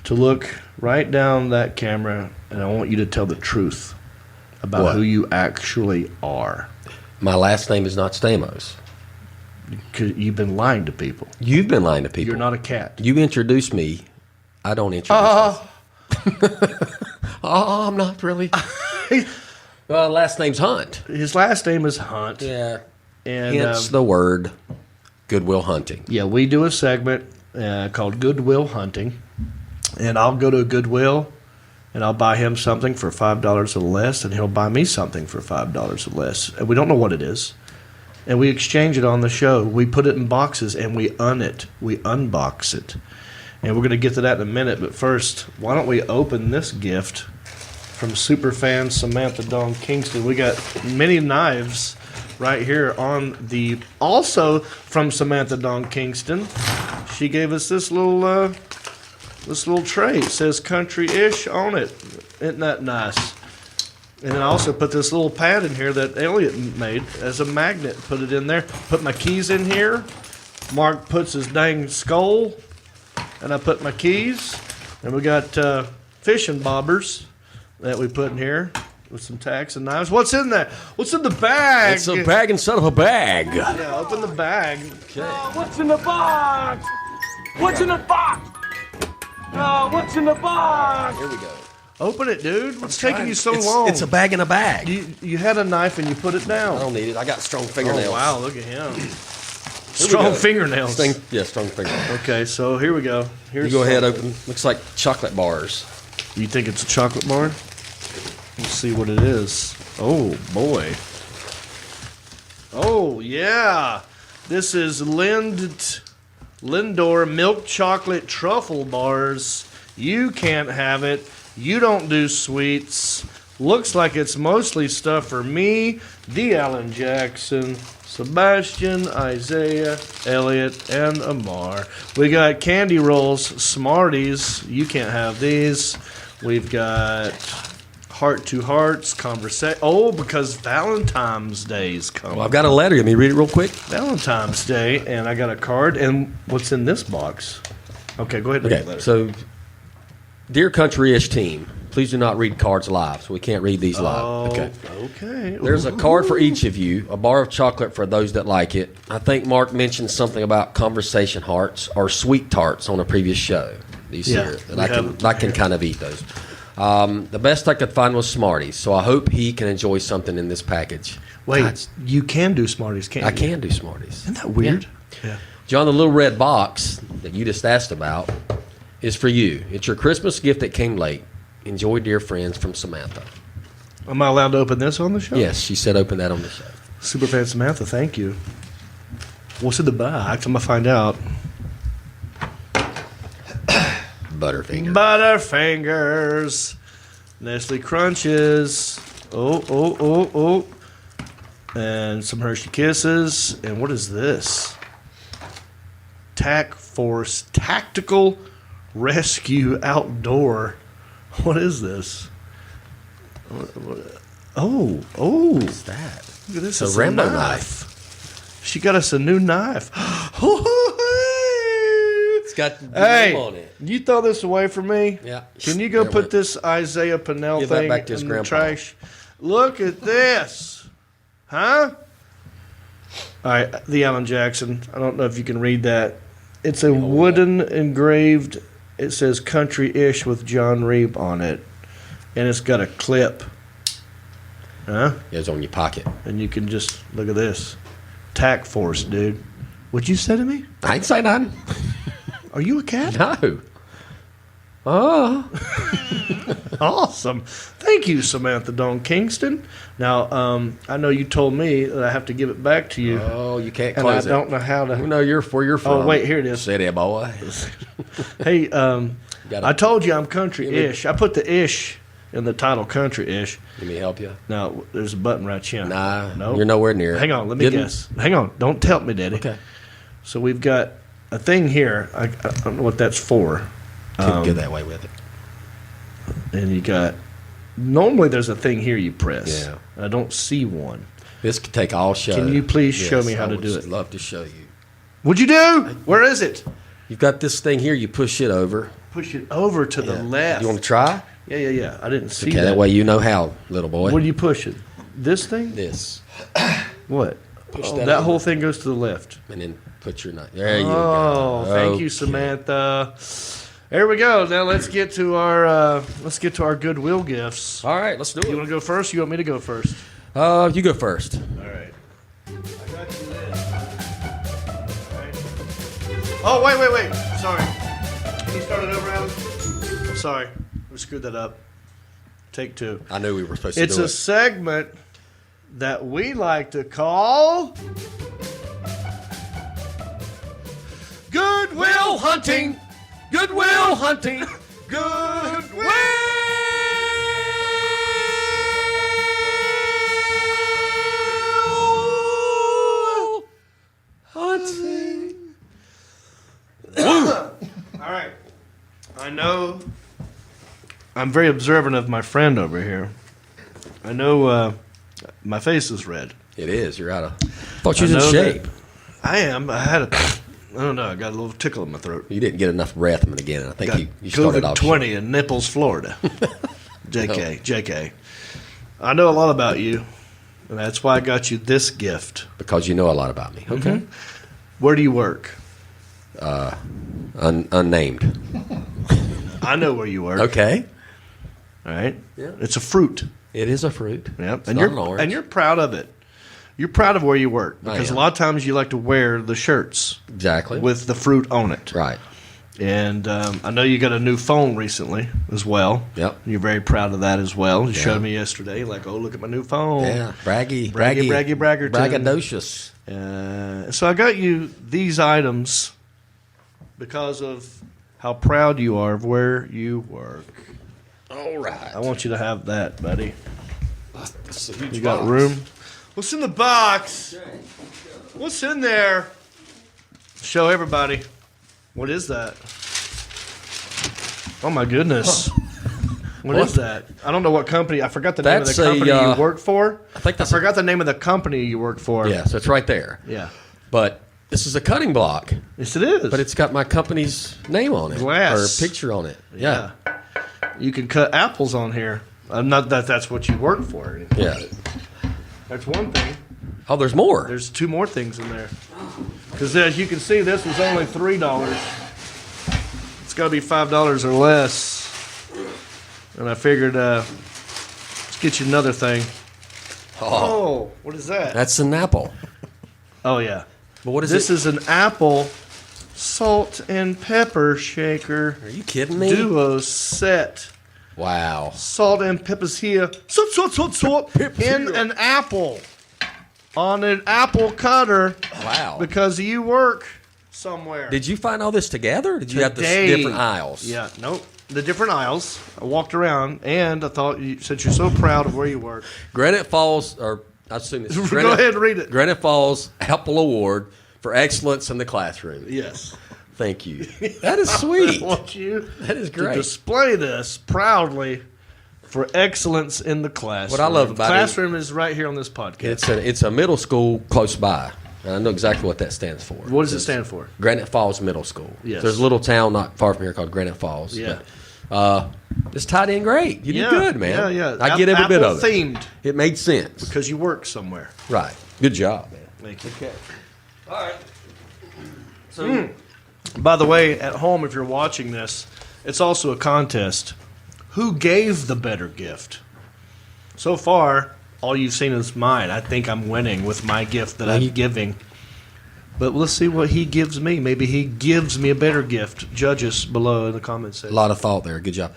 to look right down that camera, and I want you to tell the truth about who you actually are. My last name is not Stamos. You've been lying to people. You've been lying to people. You're not a cat. You introduced me. I don't introduce myself. I'm not really. Last name's Hunt. His last name is Hunt. Yeah. And hence the word Goodwill Hunting. Yeah, we do a segment called Goodwill Hunting. And I'll go to a Goodwill, and I'll buy him something for $5 or less, and he'll buy me something for $5 or less. And we don't know what it is. And we exchange it on the show. We put it in boxes, and we unbox it. And we're going to get to that in a minute. But first, why don't we open this gift from superfan Samantha Dawn Kingston. We got many knives right here on the... Also from Samantha Dawn Kingston, she gave us this little tray. It says country-ish on it. Isn't that nice? And then I also put this little pad in here that Elliot made as a magnet. Put it in there. Put my keys in here. Mark puts his dang skull. And I put my keys. And we got fishing bobbers that we put in here with some tacks and knives. What's in there? What's in the bag? It's a bag inside of a bag. Yeah, open the bag. Okay. What's in the box? What's in the box? What's in the box? Here we go. Open it, dude. What's taking you so long? It's a bag in a bag. You had a knife and you put it down. I don't need it. I got strong fingernails. Oh, wow. Look at him. Strong fingernails. Strong fingernails. Okay, so here we go. You go ahead, open. Looks like chocolate bars. You think it's a chocolate bar? Let's see what it is. Oh, boy. Oh, yeah. This is Lindor milk chocolate truffle bars. You can't have it. You don't do sweets. Looks like it's mostly stuff for me, D. Allen Jackson, Sebastian, Isaiah, Elliot, and Amar. We got candy rolls, Smarties. You can't have these. We've got Heart to Hearts, conversation. Oh, because Valentine's Day's coming. Well, I've got a letter. Let me read it real quick. Valentine's Day, and I got a card. And what's in this box? Okay, go ahead and read the letter. So, dear country-ish team, please do not read cards live, so we can't read these live. Oh, okay. There's a card for each of you, a bar of chocolate for those that like it. I think Mark mentioned something about conversation hearts or sweet tarts on a previous show. These here, and I can kind of eat those. The best I could find was Smarties, so I hope he can enjoy something in this package. Wait, you can do Smarties, can't you? I can do Smarties. Isn't that weird? Yeah. John, the little red box that you just asked about is for you. It's your Christmas gift that came late. Enjoy, dear friends, from Samantha. Am I allowed to open this on the show? Yes, she said open that on the show. Superfan Samantha, thank you. What's in the box? I'm going to find out. Butterfinger. Butterfingers. Nestle Crunches. Oh. And some Hershey Kisses. And what is this? Tac Force Tactical Rescue Outdoor. What is this? Oh. What's that? Look at this. It's a Rambo knife. She got us a new knife. It's got the hey, name on it. You throw this away from me? Yeah. Can you go There put went. this Isaiah Pinnell Give that thing back to his in the grandpa. trash? Look at this. Huh? All right, the Alan Jackson. I don't know if you can read that. It's a wooden engraved, it says country-ish with John Reeb on it. And it's got a clip. Huh? It's on your pocket. And you can just, look at this. Tac Force, dude. What'd you say to me? I ain't say nothing. Are you a cat? No. Oh. Awesome. Thank you, Samantha Dawn Kingston. Now, I know you told me that I have to give it back to you. Oh, you can't and close it. I don't know how to. We know where you're from. Oh, wait, here it is. City boy. Hey, I told you I'm country-ish. I put the ish in the title, country-ish. Let me help you. Now, there's a button right here. Nah, no, you're nowhere near. Hang on, let me guess. Hang on, don't tell me, Daddy. Okay. So we've got a thing here. I don't know what that's for. Couldn't go that way with it. And you got. Normally, there's a thing here you press. Yeah. I don't see one. This could take all show. Can you please show me how to do it? I'd love to show you. What'd you do? Where is it? You've got this thing here. You push it over. Push it over to the left. You want to try? Yeah. I didn't see Okay, that. that way you know how, little boy. What do you push it? This thing? This. What? Push that over. whole thing goes to the left. And then put your knife. There you go. Oh, thank you, Okay. Samantha. There we go. Now let's get to our Goodwill gifts. All right, let's do it. You want to go first? You want me to go first? You go first. All right. I got you this. All right. Oh, wait. Sorry. Can you start it over, Alan? I'm sorry. We screwed that up. Take two. I knew we were supposed to It's do a it. segment that we like to call Goodwill Hunting. Goodwill Hunting. Goodwill Hunting. All right. I know I'm very observant of my friend over here. I know my face is red. It is. You're out of. Thought you was in know shape. that- I am. I had I don't know. I got a little tickle in my throat. You didn't get enough breath a minute again. I think Got you started off. COVID-20 in Naples, Florida. JK. I know a lot about you, and that's why I got you this gift. Because you know a lot about me. Okay. Where do you work? Unnamed. I know where you work. Okay. All right. Yeah. It's a fruit. It is a fruit. Yep. It's And not an orange. you're proud of it. You're proud of where you work because a am. lot of times you like to wear the shirts Exactly. with the fruit on it. Right. And I know you got a new phone recently as well. Yep. You're very proud of that as well. You showed me yesterday, like, oh, look at my new phone. Yeah. Braggerton. Braggadocious. So I got you these items because of how proud you are of where you work. All right. I want you to have that, buddy. That's a huge You got box. room? What's in the box? What's in there? Show everybody. What is that? Oh my goodness. What is that? I don't know what company. I forgot the name of the That's a, company you work for. I think that's forgot the name of the company you work for. Yes, it's right there. Yeah. But this is a cutting block. Yes, it is. But it's got my company's name on it. Glass. Or picture on it. Yeah. You can cut apples on here. Not that that's what you work for. Or anything, Yeah. but that's one thing. Oh, there's more. There's two more things in there. Because as you can see, this was only $3. It's got to be $5 or less. And I figured, let's get you another thing. Oh, what is that? That's an apple. Oh, yeah. But what is this? it? This is an apple salt and pepper shaker. Are you kidding me? Duo set. Wow. Salt and peppers here. Salt. In an apple. On an apple cutter. Wow. Because you work somewhere. Did you find all this together? Or did you have the different aisles? Yeah, nope. The different aisles. I walked around, and I thought, since you're so proud of where you work. Granite Falls, or I assume it's Go ahead and read it. Granite Falls Apple Award for excellence in the classroom. Yes. Thank you. That is sweet. I want you That is great. to display this proudly for excellence in the classroom. What I love about classroom is right here on this podcast. It's a middle school close by. And I know exactly what that stands for. What does it stand for? Granite Falls Middle School. Yes. There's a little town not far from here called Granite Falls. Yeah. But, it's tied in great. You did good, man. Yeah. I get every bit of it. Themed. It made sense. Because you work somewhere. Right. Good job, man. Thank you. Okay. All right. So, by the way, at home, if you're watching this, it's also a contest. Who gave the better gift? So far, all you've seen is mine. I think I'm winning with my gift that I'm giving. But let's see what he gives me. Maybe he gives me a better gift. Judge us below in the comments section. a lot of thought there. Good job.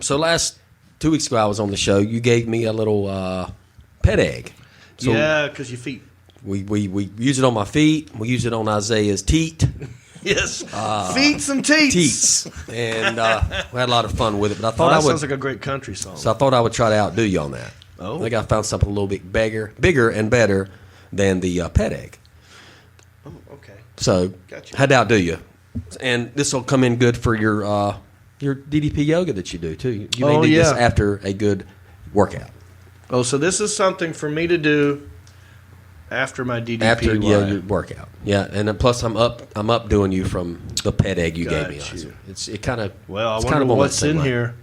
So last 2 weeks ago, I was on the show. You gave me a little pet egg. So yeah, because your feet. We use it on my feet. We use it on Isaiah's teat. Yes. Feet and teats. And we had a lot of fun with it. But I thought that I would. sounds like a great country song. So I thought I would try to outdo you on that. Oh. I think I found something a little bit bigger and better than the pet egg. Oh, okay. So Gotcha. had to outdo you. And this will come in good for your DDP yoga that you do too. You may need this after a good workout. Oh, so this is something for me to do after my DDP. After your workout. Yeah, and then plus I'm up doing you from the pet egg you gave me. It kind of I wonder what's in here.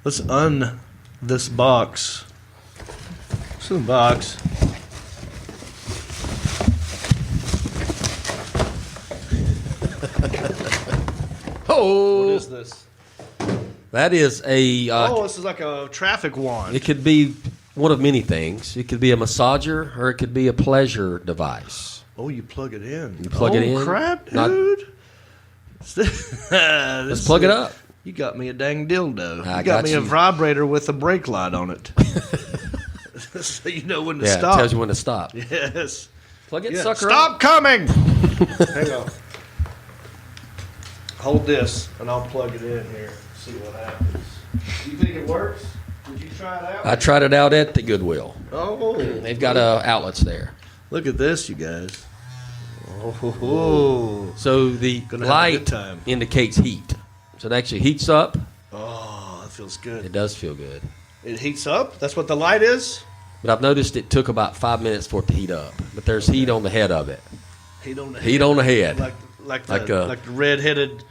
Let's this box. What's in the box? Oh, what is this? That is a. This is like a traffic wand. It could be one of many things. It could be a massager, or it could be a pleasure device. Oh, you plug it in. You plug it in. Oh, crap, dude. Let's plug it up. You got me a dang dildo. I You got me a you. vibrator with a brake light on it. So you know when to Yeah, stop. it tells you when to stop. Yes. Plug it, Yeah. sucker. Stop up. coming! Hang on. Hold this, and I'll plug it in here. See what happens. Do you think it works? Did you try it out? I tried it out at the Goodwill. Oh. They've got outlets there. Look at this, you guys. Oh. So the Gonna have a good light time. indicates heat. So it actually heats up. Oh, that feels good. It does feel good. It heats up? That's what the light is? But I've noticed it took about 5 minutes for it to heat up. But there's heat on the head of it. Heat on the Heat on the head. Like the red-headed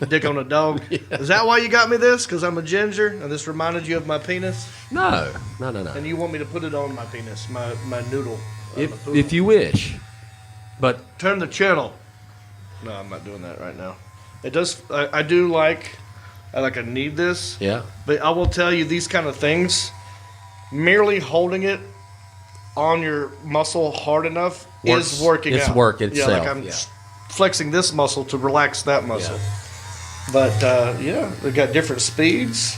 dick on a dog. Yeah. Is that why you got me this? Because I'm a ginger, and this reminded you of my penis? No. And you want me to put it on my penis, my noodle? If you wish. But turn the channel. No, I'm not doing that right now. It does. I do like. I need this. Yeah. But I will tell you, these kind of things, merely holding it on your muscle hard enough is working out. It's work itself. Yeah, like I'm flexing this muscle to relax that muscle. Yeah. But they got different speeds.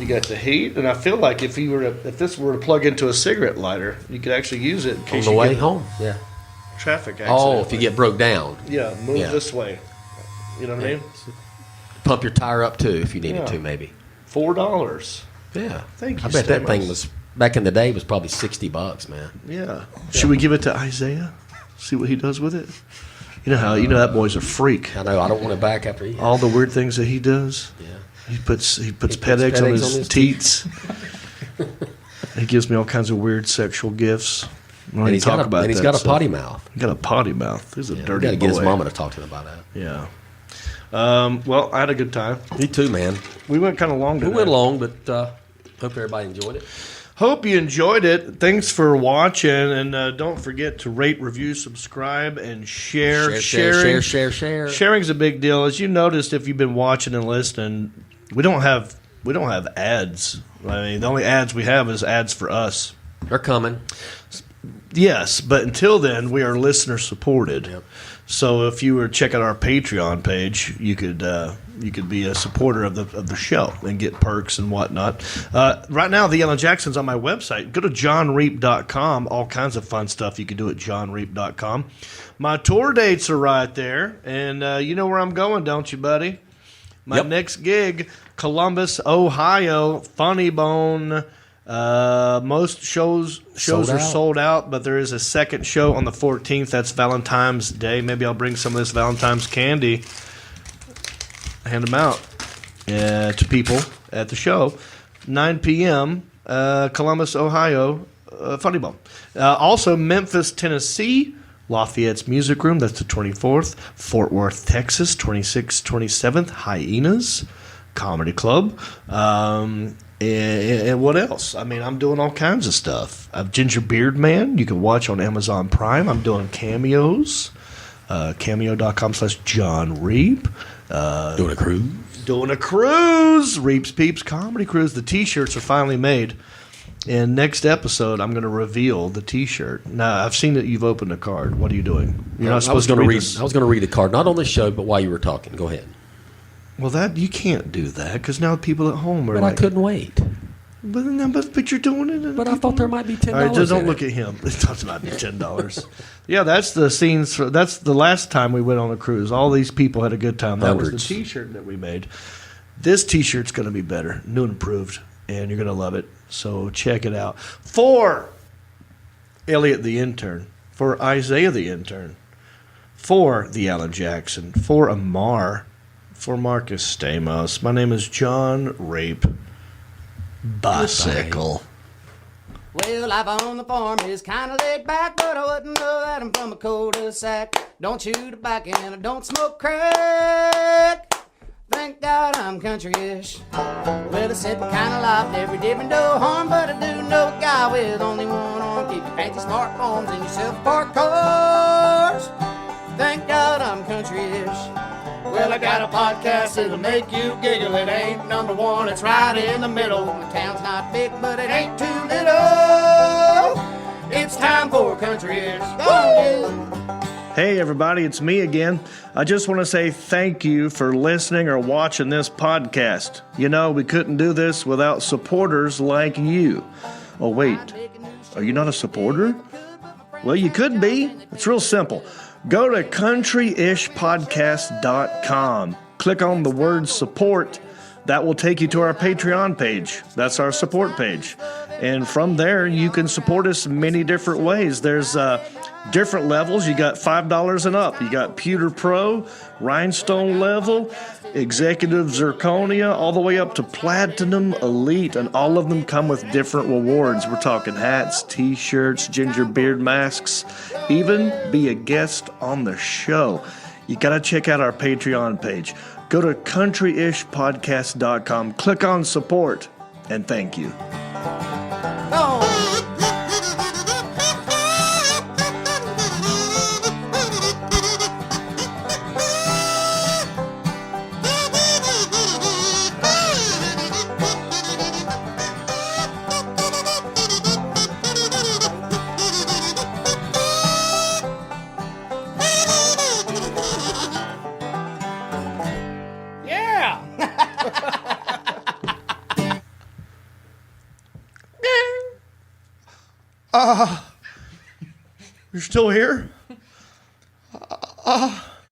You got the heat, and I feel like if this were to plug into a cigarette lighter, you could actually use it in case on the you way get home. Yeah. Traffic accident. Oh, if you get broke down. Yeah, move this way. You know what I mean? Pump your tire up too if you needed to, maybe. $4. Yeah. Thank you. I bet that Stamos. thing was back in the day was probably $60, man. Yeah. Should we give it to Isaiah? See what he does with it? You know that boy's a freak. I know. I don't want it back after he. All the weird things that he does. Yeah. He puts pet eggs on his teats. He gives me all kinds of weird sexual gifts. And he's got a potty mouth. He got a potty mouth. He's a dirty boy. Got to get his mama to talk to him about that. Yeah. Well, I had a good time. Me too, man. We went kind of long today. We went long, but hope everybody enjoyed it. Hope you enjoyed it. Thanks for watching, and don't forget to rate, review, subscribe, and share. Share. Sharing's a big deal. As you noticed, if you've been watching and listening, we don't have ads. I mean, the only ads we have is ads for us. They're coming. Yes, but until then, we are listener supported. Yep. So if you were to check out our Patreon page, you could you could be a supporter of the show and get perks and whatnot. Right now, the Alan Jackson's on my website. Go to johnreap.com. All kinds of fun stuff you can do at johnreap.com. My tour dates are right there, and you know where I'm going, don't you, buddy? My next gig, Columbus, Ohio, Funny Bone. Most shows are sold out, but there is a second show on the 14th. That's Valentine's Day. Maybe I'll bring some of this Valentine's candy, hand them out to people at the show. 9 p.m. Columbus, Ohio, Funny Bone. Also, Memphis, Tennessee, Lafayette's Music Room. That's the 24th. Fort Worth, Texas, 26th, 27th. Hyenas Comedy Club. And what else? I mean, I'm doing all kinds of stuff. I've Ginger Beard Man. You can watch on Amazon Prime. I'm doing cameos. Cameo.com/Jon Reap. Doing a cruise. Doing a cruise. Reap's Peeps Comedy Cruise. The T-shirts are finally made. And next episode, I'm going to reveal the T-shirt. Now, I've seen that you've opened a card. What are you doing? You're not supposed to read this. I was going to read the card, not on the show, but while you were talking. Go ahead. Well, that you can't do that because now people at home are But like, I couldn't wait. But you're doing it. But I thought there might be $10. All right, just don't look at him. It doesn't might be $10. Yeah, that's the scenes. That's the last time we went on a cruise. All these people had a good time. That was the T-shirt that we made. This T-shirt's going to be better, new and improved, and you're going to love it. So check it out. For Elliot the intern, for Isaiah the intern, for the Alan Jackson, for Amar, for Marcus Stamos. My name is Jon Rape. Bicycle. Well, life on the farm is kind of laid back, but I wouldn't know that I'm from a cul-de-sac. Don't chew tobacco and I don't smoke crack. Thank God I'm country-ish. Well, a simple kind of life, never did me no harm, but I do know a guy with only one arm. Keep your fancy smartphones and your self-parked cars. Thank God I'm country-ish. Well, I got a podcast that'll make you giggle. It ain't number one, it's right in the middle. The town's not big, but it ain't too little. It's time for country-ish. Go on, Hey everybody, it's me again. I just want to say thank you for listening or watching this podcast. You know, we couldn't do this without supporters like you. Oh wait, are you not a supporter? Well, you could be. It's real simple. Go to countryishpodcast.com. Click on the word support. That will take you to our Patreon page. That's our support page. And from there, you can support us many different ways. There's different levels. You got $5 and up. You got Pewter Pro, Rhinestone level, Executive Zirconia, all the way up to Platinum Elite. And all of them come with different rewards. We're talking hats, T-shirts, ginger beard masks, even be a guest on the show. You got to check out our Patreon page. Go to countryishpodcast.com, click on support, and thank you. You're still here?